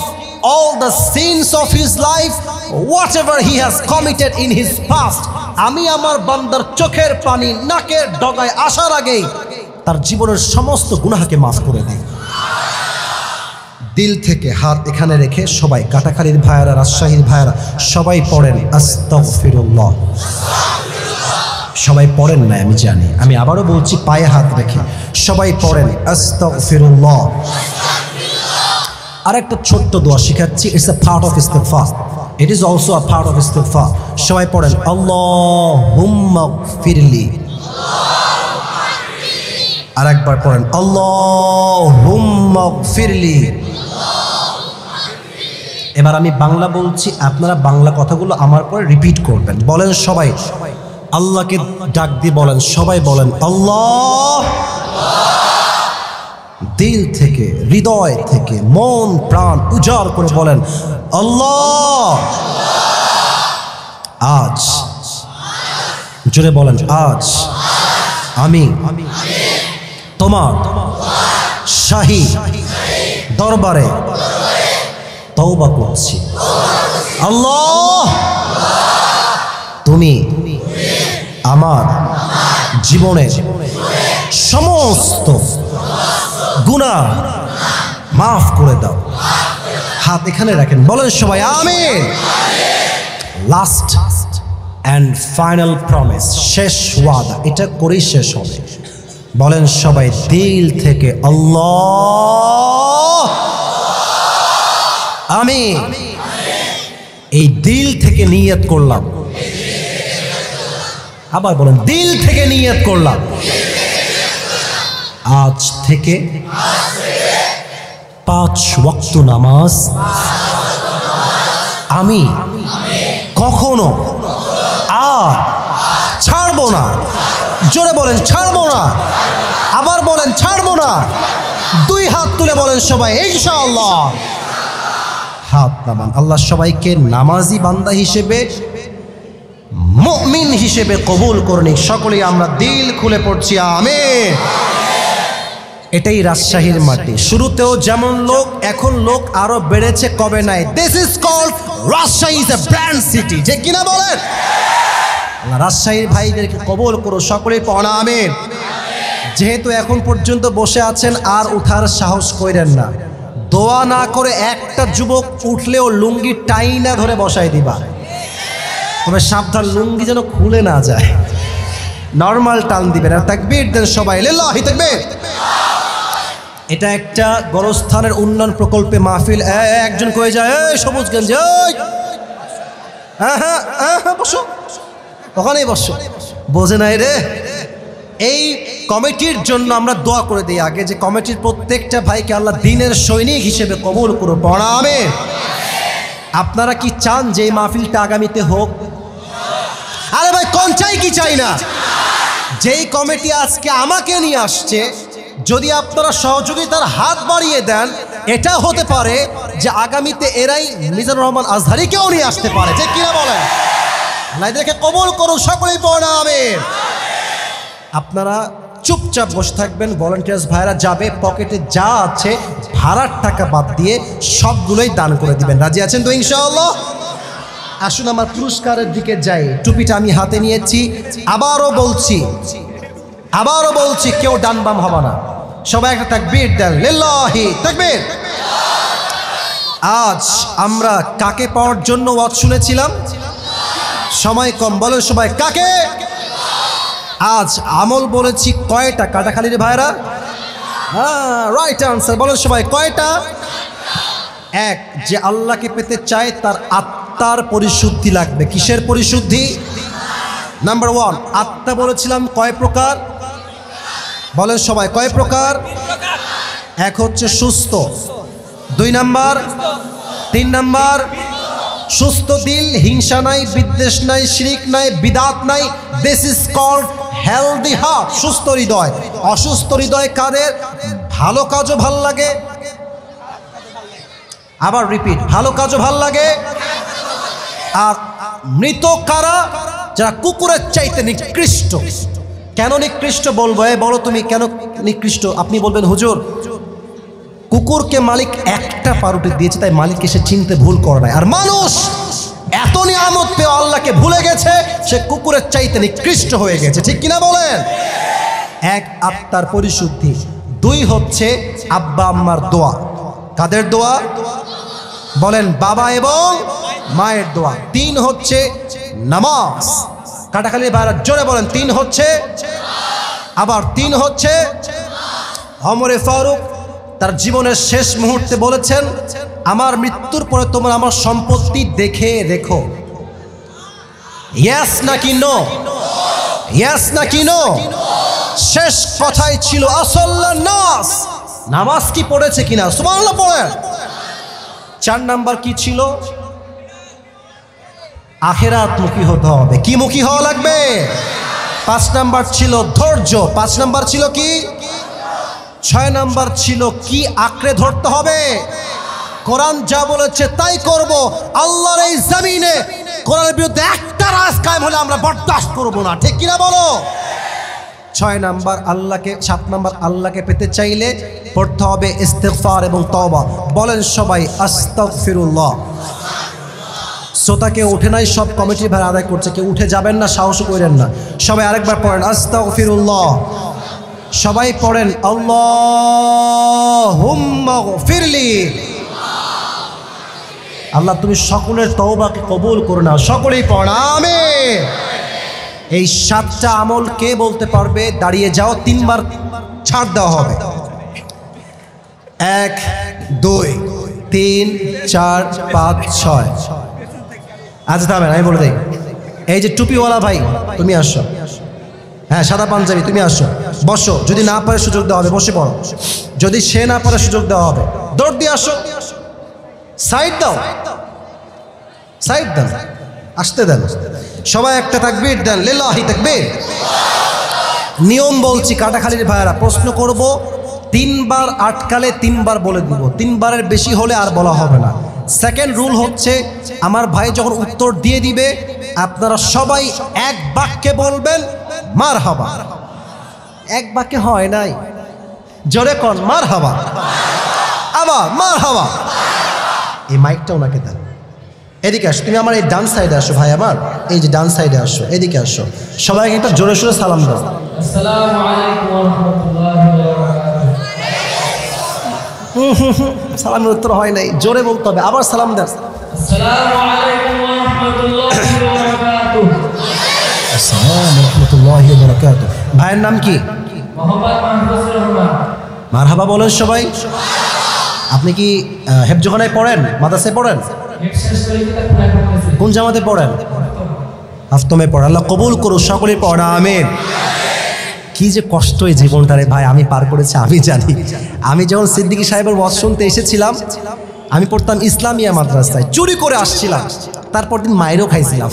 all the sins of his life, whatever he has committed in his past. আমি আমার বান্দার চোখের পানি নাকের ডগায় আসার আগেই তার জীবনের সমস্ত গুনাহকে মাফ করে দেয়। দিল থেকে হাত এখানে রেখে সবাই, কাটাখালীর ভাইয়ারা, রাজশাহীর ভাইয়ারা, সবাই পড়েন আস্তাগফিরুল্লাহ। সবাই পড়েন না আমি জানি, আমি আবারও বলছি, পায়ে হাত রেখে সবাই পড়েন আস্তাগফিরুল্লাহ। আর একটা ছোট্ট দোয়া শিখাচ্ছি, ইটস এ পার্ট অফ ইস্তিগফার। It is also a part of istighfar. সবাই পড়েন আল্লাহুম্মা গফিরলি। আরেকবার পড়েন আল্লাহুম্মা গফিরলি। এবার আমি বাংলা বলছি, আপনারা বাংলা কথাগুলো আমার পরে রিপিট করবেন। বলেন সবাই, আল্লাহকে ডাক দিয়ে বলেন, সবাই বলেন আল্লাহ। দিল থেকে, হৃদয় থেকে, মন প্রাণ উজাড় করে বলেন আল্লাহ। আজ, জোরে বলেন, আজ আমি তোমার শাহী দরবারে তওবা করছি। আল্লাহ, তুমি আমার জীবনের সমস্ত গুনাহ মাফ করে দাও। হাত এখানে রাখেন, বলেন সবাই আমিন। লাস্ট অ্যান্ড ফাইনাল প্রমিস, শেষ ওয়াদা, এটা করেই শেষ হবে। বলেন সবাই দিল থেকে আল্লাহ আমি এই দিল থেকে নিয়ত করলাম। আবার বলেন দিল থেকে নিয়ত করলাম, আজ থেকে 5 ওয়াক্ত নামাজ আমি কখনো আর ছাড়বো না। জোরে বলেন ছাড়বো না। আবার বলেন ছাড়বো না। 2 হাত তুলে বলেন সবাই ইনশাআল্লাহ। হাত নামান। আল্লাহ সবাইকে নামাজি বান্দা হিসেবে, মুমিন হিসেবে কবুল করুন। সকলেই আমরা দিল খুলে পড়ছি আমিন। এটাই রাজশাহীর মাটি। শুরুতেও যেমন লোক, এখন লোক আরো বেড়েছে, কবে নাই। This is called Rajshahi is a brand city. যে কিনা বলেন, রাজশাহীর ভাইদেরকে কবুল করো, সকলেই পড়া আমিন। যেহেতু এখন পর্যন্ত বসে আছেন, আর উঠার সাহস করেন না। দোয়া না করে একটা যুবক উঠলেও লুঙ্গি টাইনা ধরে বসাই দিবা। তবে সাবধান, লুঙ্গি যেন খুলে না যায়। নর্মাল টান দিবেন আর তাকবীর দেন সবাই, লিল্লাহি তাকবীর। এটা একটা গোরস্থানের উন্নয়ন প্রকল্পে মাহফিল। একজন কয়ে যায় এই সবুজ গঞ্জ, হ্যাঁ হ্যাঁ হ্যাঁ বসো, ওখানেই বসো। বোঝে নাই রে। এই কমিটির জন্য আমরা দোয়া করে দিই আগে, যে কমিটির প্রত্যেকটা ভাইকে আল্লাহ দিনের সৈনিক হিসেবে কবুল করো, পড়া আমিন। আপনারা কি চান যে এই মাহফিলটা আগামীতে হোক? আরে ভাই কোন চাই কি চাই না? যেই কমিটি আজকে আমাকে নিয়ে আসছে, যদি আপনারা সহযোগিতার হাত বাড়িয়ে দেন, এটা হতে পারে যে আগামীতে এরাই মিজানুর রহমান আজহারিকেও নিয়ে আসতে পারে। ঠিক কিনা বলেন? আল্লাহ এদেরকে কবুল করুন, সকলেই পড়া আমিন। আপনারা চুপচাপ বসে থাকবেন। ভলান্টিয়ার্স ভাইরা যাবে, পকেটে যা আছে ভাড়ার টাকা বাদ দিয়ে সবগুলোই দান করে দিবেন। রাজি আছেন তো ইনশাআল্লাহ? আসুন আমার পুরস্কারের দিকে যাই। টুপিটা আমি হাতে নিয়েছি। আবারও বলছি কেউ ডান বাম হবে না। সবাই একটা তাকবীর দেন, লিল্লাহি তাকবীর। আজ আমরা কাকে পাওয়ার জন্য ওয়াজ শুনেছিলাম? সময় কম, বলেন সবাই কাকে? আজ আমল বলেছি কয়টা? কাটাখালীর ভাইরা, হ্যাঁ রাইট আনসার। বলেন সবাই কয়টা? এক, যে আল্লাহকে পেতে চায় তার আত্মার পরিশুদ্ধি লাগবে। কিসের পরিশুদ্ধি? নাম্বার 1 আত্মা বলেছিলাম কয় প্রকার? বলেন সবাই কয় প্রকার? এক হচ্ছে সুস্থ, 2 নাম্বার, 3 নাম্বার সুস্থ দিল, হিংসা নাই, বিদ্বেষ নাই, শিরিক নাই, বিদাত নাই। This is called healthy heart, সুস্থ হৃদয়। অসুস্থ হৃদয় কাদের? ভালো কাজও ভাল লাগে, আবার রিপিট, ভালো কাজও ভাল লাগে। আর মৃত কারা? যারা কুকুরের চাইতে নিকৃষ্ট। কেন নিকৃষ্ট বলবো? বলো তুমি কেন নিকৃষ্ট? আপনি বলবেন হুজুর, কুকুরকে মালিক একটা পাউরুটি দিয়েছে, তাই মালিককে সে চিনতে ভুল করে নাই। আর মানুষ এত নিয়ামত পেয়ে আল্লাহকে ভুলে গেছে, সে কুকুরের চাইতে নিকৃষ্ট হয়ে গেছে। ঠিক কিনা বলেন? এক, আত্মার পরিশুদ্ধি। 2 হচ্ছে আব্বা আম্মার দোয়া। কাদের দোয়া? বলেন বাবা এবং মায়ের দোয়া। 3 হচ্ছে নামাজ। কাটাখালীর ভাইরা জোরে বলেন 3 হচ্ছে। আবার 3 হচ্ছে ওমরে ফারুক তার জীবনের শেষ মুহূর্তে বলেছেন, আমার মৃত্যুর পরে তোমরা আমার সম্পত্তি দেখে রেখো। ইয়েস নাকি নো? ইয়েস নাকি নো? শেষ কথাই ছিল আসল্লান নাস, নামাজ কি পড়েছে কিনা, সুবহানাল্লাহ পড়েন। 4 নাম্বার কি ছিল? আখিরাত মুখী হতে হবে। কি মুখী হওয়া লাগবে? 5 নাম্বার ছিল ধৈর্য। 5 নাম্বার ছিল কি? 6 নাম্বার ছিল কি? আঁকড়ে ধরতে হবে। কোরআন যা বলেছে তাই করব। আল্লাহর এই জমিনে কোরআনের বিরুদ্ধে একটা রাজ কায়েম হলে আমরা বরদাস্ত করব না, ঠিক কিনা বলো? 6 নাম্বার আল্লাহকে, 7 নাম্বার আল্লাহকে পেতে চাইলে পড়তে হবে ইস্তিগফার এবং তওবা। বলেন সবাই আস্তাগফিরুল্লাহ। শ্রোতা কেউ উঠে নাই, সব কমিটি ভাড়া আদায় করছে, কেউ উঠে যাবেন না, সাহস করেন না। সবাই আরেকবার পড়েন আস্তাগফিরুল্লাহ। সবাই পড়েন আল্লাহুম্মা গফিরলি। আল্লাহ তুমি সকলের তওবাকে কবুল করে নাও। সকলেই পড়েন আমিন। এই 7টা আমল কে বলতে পারবে? দাঁড়িয়ে যাও, 3 বার ছাড় দেওয়া হবে। 1 2 3 4 5 6। আচ্ছা থামেন, আমি বলে দিই। এই যে টুপিওয়ালা ভাই, তুমি আসো। হ্যাঁ, সাদা পাঞ্জাবি, তুমি আসো, বসো। যদি না পারে সুযোগ দেওয়া হবে, বসে পড়ো। যদি সে না পারে সুযোগ দেওয়া হবে, দৌড় দিয়ে আসো। সাইড দাও, সাইড দেন, আসতে দেন। সবাই একটা তাকবীর দেন, লিল্লাহি তাকবীর। নিয়ম বলছি কাটাখালীর ভাইয়েরা, প্রশ্ন করব 3 বার আটকালে 3 বার বলে দিব। 3 বারের বেশি হলে আর বলা হবে না। সেকেন্ড রুল হচ্ছে, আমার ভাই যখন উত্তর দিয়ে দিবে আপনারা সবাই এক বাক্যে বলবেন মারহাবা। এক বাক্যে হয় নাই, জোরে কোন মারহাবা, আবার মারহাবা। এই মাইকটা ওনাকে দেন। এদিকে আসো, তুমি আমার এই ডান সাইডে আসো ভাই, আমার এই যে ডান সাইডে আসো, এদিকে আসো। সবাইকে একটা জোরে সোরে সালাম দাও। আসসালামু আলাইকুম ওয়া রাহমাতুল্লাহি ওয়া বারাকাতুহু। সালামের উত্তর হয় নাই, জোরে বলতে হবে। আবার সালাম দেন। আসসালামু আলাইকুম ওয়া রাহমাতুল্লাহি ওয়া বারাকাতুহু। আসসালামু রাহমাতুল্লাহি ওয়া বারাকাতুহু। ভাইয়ের নাম কি? মোহাম্মদ মাহফুজুর রহমান। মারহাবা বলেন সবাই। আপনি কি হেফজখানায় পড়েন, মাদ্রাসায় পড়েন? কোন জামাতে পড়েন? আফতমে পড়েন। আল্লাহ কবুল করুন, সকলে পড়া আমিন। কি যে কষ্ট এই জীবনটারে ভাই, আমি পার করেছি আমি জানি। আমি যখন সিদ্দিকী সাহেবের ওয়াজ শুনতে এসেছিলাম, আমি পড়তাম ইসলামিয়া মাদ্রাসায়, চুরি করে আসছিলাম, তারপর দিন মায়েরও খাইছিলাম।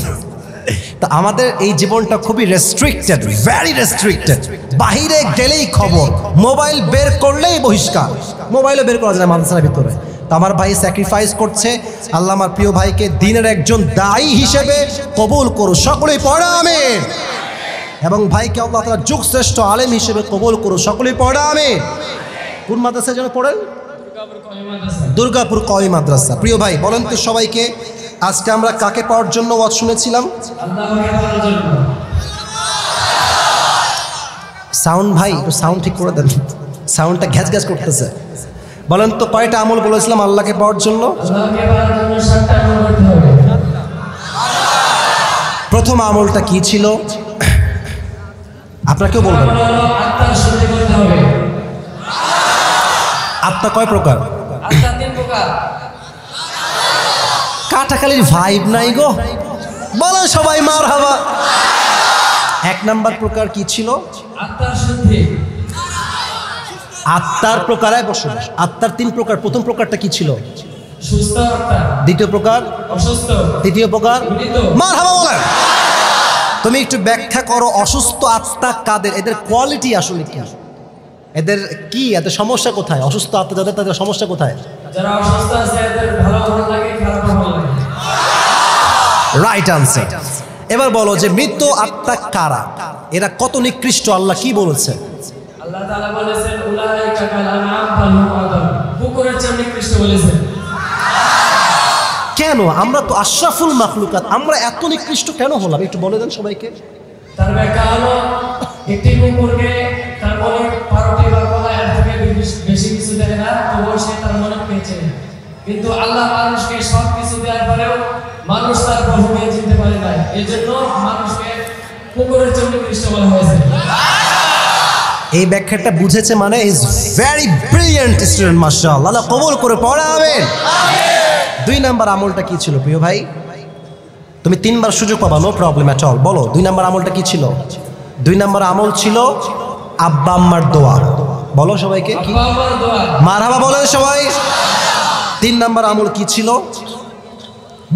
তা আমাদের এই জীবনটা খুবই রেস্ট্রিক্টেড, ভেরি রেস্ট্রিক্টেড। বাহিরে গেলেই খবর, মোবাইল বের করলেই বহিষ্কার। মোবাইলও বের করা যায় না মাদ্রাসার ভিতরে। তো আমার ভাই স্যাক্রিফাইস করছে। আল্লাহ আমার প্রিয় ভাইকে দিনের একজন দায়ী হিসেবে কবুল করুন, সকলেই পড়া আমিন। এবং ভাইকে আল্লাহ তাআলা যুগ শ্রেষ্ঠ আলেম হিসেবে কবুল করুন, সকলেই পড়া আমিন। কোন মাদ্রাসায় যেন পড়েন? দুর্গাপুর কওমি মাদ্রাসা। প্রিয় ভাই বলেন তো সবাইকে, আজকে আমরা কাকে পাওয়ার জন্য ওয়াজ শুনেছিলাম? সাউন্ড ভাই, সাউন্ড ঠিক করে দেন, সাউন্ডটা ঘ্যাচ ঘ্যাচ করতেছে। বলেন তো কয়টা আমল বলেছিলাম আল্লাহকে পাওয়ার জন্য? প্রথম আমলটা কি ছিল? আপনাকেও বলবেন। আত্মা কয় প্রকার? কাটাখালীর ভাইব নাই গো, বলো সবাই মারহাবা। 1 নাম্বার প্রকার কি ছিল? আত্মার প্রকারে বসবাস। আত্মার 3 প্রকার। প্রথম প্রকারটা কি ছিল? সুস্থ আত্মা। দ্বিতীয় প্রকার অসুস্থ। তৃতীয় প্রকার মৃত। মারহাবা বলেন। তুমি একটু ব্যাখ্যা করো, অসুস্থ আত্মা কাদের? এদের কোয়ালিটি আসলে কি? এদের কি, এদের সমস্যা কোথায়? অসুস্থ আত্মা যাদের, তাদের সমস্যা কোথায়? যারা অসুস্থ আছে এদের ভালো ভালো লাগে, খারাপ ভালো লাগে। Right answer. এবার বলো যে মৃত আত্মা কারা? এরা কত নিকৃষ্ট, আল্লাহ কি বলেছে? আল্লাহ তাআলা বলেছেন উলাইকা কাল আনআম বাল হুম আদাল। কুকুরের চেয়ে নিকৃষ্ট বলেছেন। কেন? আমরা তো আশরাফুল মাখলুকাত, আমরা এত নিকৃষ্ট কেন হলাম? একটু বলে দেন সবাইকে। তার ব্যাখ্যা হলো, একটি কুকুরকে তার মনে পারটি বা গলা এর থেকে বেশি কিছু দেয় না, তবুও সে তার মনে পেয়েছে। কিন্তু আল্লাহ মানুষকে সব কিছু দেওয়ার পরেও মানুষ তার প্রভুকে চিনতে পারে না। এই জন্য মানুষকে কুকুরের জন্য নিকৃষ্ট বলা হয়েছে। এই ব্যাখ্যাটা বুঝেছে মানে ইজ ভেরি ব্রিলিয়েন্ট স্টুডেন্ট, মাশাআল্লাহ। আল্লাহ কবুল করে পড়ে, আমিন। 2 নাম্বার আমলটা কি ছিল প্রিয় ভাই? তুমি 3 বার সুযোগ পাবা, নো প্রবলেম এট অল। বলো 2 নাম্বার আমলটা কি ছিল? 2 নাম্বার আমল ছিল আব্বা আম্মার দোয়া। বলো সবাইকে কি? মারহাবা বলেন সবাই। 3 নাম্বার আমল কি ছিল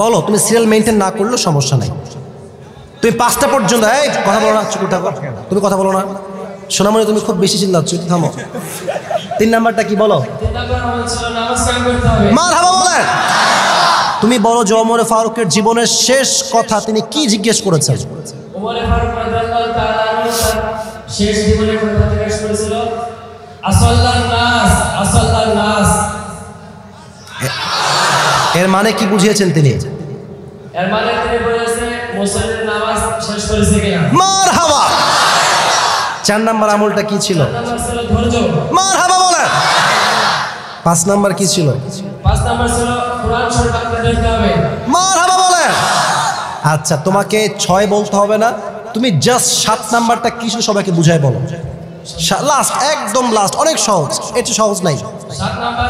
বলো? তুমি সিরিয়াল মেনটেন না করলেও সমস্যা নাই, তুমি 5টা পর্যন্ত এই কথা বলো না, চুপ থাকো, তুমি কথা বলো না। সোনামণি তুমি খুব বেশি চিল্লাচ্ছ, থামো। 3 নাম্বারটা কি বলো? মারহাবা বলেন। তুমি বলো যে ওমর ফারুকের জীবনের শেষ কথা তিনি কি জিজ্ঞেস করেছেন? ওমর ফারুক রাদিয়াল্লাহু তাআলা আনহু তার শেষ জীবনের কথা জিজ্ঞেস করেছিল, আসাল্লান নাস। এর মানে কি বুঝিয়েছেন তিনি? এর মানে তিনি বলেছে মুসল্লির নামাজ শেষ করেছে কিনা। মারহাবা। 4 নাম্বার আমলটা কি ছিল? ধৈর্য। মারহাবা বলেন। 5 নাম্বার কি ছিল? 5 নাম্বার ছিল কোরআন শরীফ আপনাদের দেখতে হবে। মারহাবা বলেন। আচ্ছা, তোমাকে 6 বলতে হবে না, তুমি জাস্ট 7 নাম্বারটা কি ছিল সবাইকে বুঝায় বলো। লাস্ট, একদম লাস্ট, অনেক সহজ, এটা সহজ নাই। 7 নাম্বার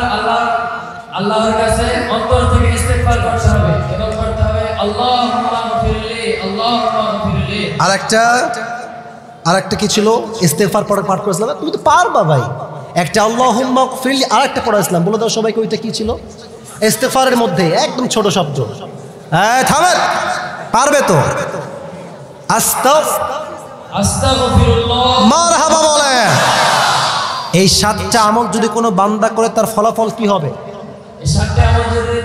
আল্লাহর কাছে অন্তর থেকে ইস্তেগফার করতে হবে এবং করতে হবে আল্লাহুম্মা গফিরলি, আল্লাহুম্মা গফিরলি। আরেকটা কি ছিল? ইস্তেগফার পড়ে পাঠ করেছিলাম, তুমি তো পারবা ভাই। একটা আল্লাহুম্মা গফিরলি, আরেকটা পড়াইছিলাম, বলে দাও সবাইকে ওইটা কি ছিল? ইস্তেগফারের মধ্যে একদম ছোট শব্দ। হ্যাঁ থামেন, পারবে তো? আস্তাগফিরুল্লাহ। মারহাবা বলেন। এই 7টা আমল যদি কোনো বান্দা করে তার ফলাফল কি হবে? এই 7টা আমল যদি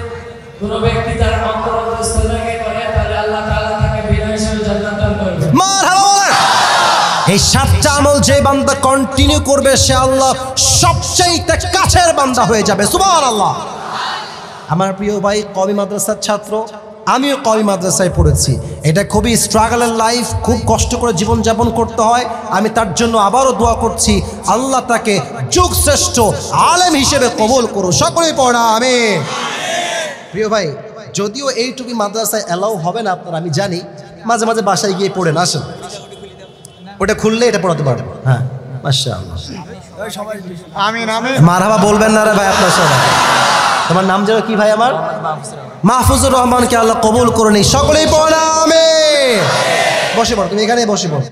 কোনো ব্যক্তি তার অন্তরস্থল থেকে করে তাহলে আল্লাহ তাআলা তাকে বিনা হিসাবে জান্নাত দান করবে। মারহাবা বলেন। এই 7টা আমল যে বান্দা কন্টিনিউ করবে সে আল্লাহ সবচেয়ে কাছের বান্দা হয়ে যাবে। সুবহানাল্লাহ। আমার প্রিয় ভাই, কওমি মাদ্রাসার ছাত্র, আমিও কওমি মাদ্রাসায় পড়েছি। এটা খুবই স্ট্রাগলের লাইফ, খুব কষ্ট করে জীবনযাপন করতে হয়। আমি তার জন্য আবারও দোয়া করছি, আল্লাহ তাকে যুগ শ্রেষ্ঠ আলেম হিসেবে কবুল করো। সকলেই পড়া আমিন। প্রিয় ভাই, যদিও এইটুকু মাদ্রাসায় অ্যালাউ হবে না আপনার, আমি জানি, মাঝে মাঝে বাসায় গিয়ে পড়েন, আসেন, ওটা খুললে এটা পড়াতে পারবেন। হ্যাঁ মাশাআল্লাহ। আমিন আমিন। মারহাবা বলবেন না রে ভাই আপনার সবাই? তোমার নাম যেন কি ভাই? আমার মাহফুজুর রহমানকে আল্লাহ কবুল করে নি। সকলেই পড়া আমিন। বসে পড়ো, তুমি এখানে বসে পড়ো।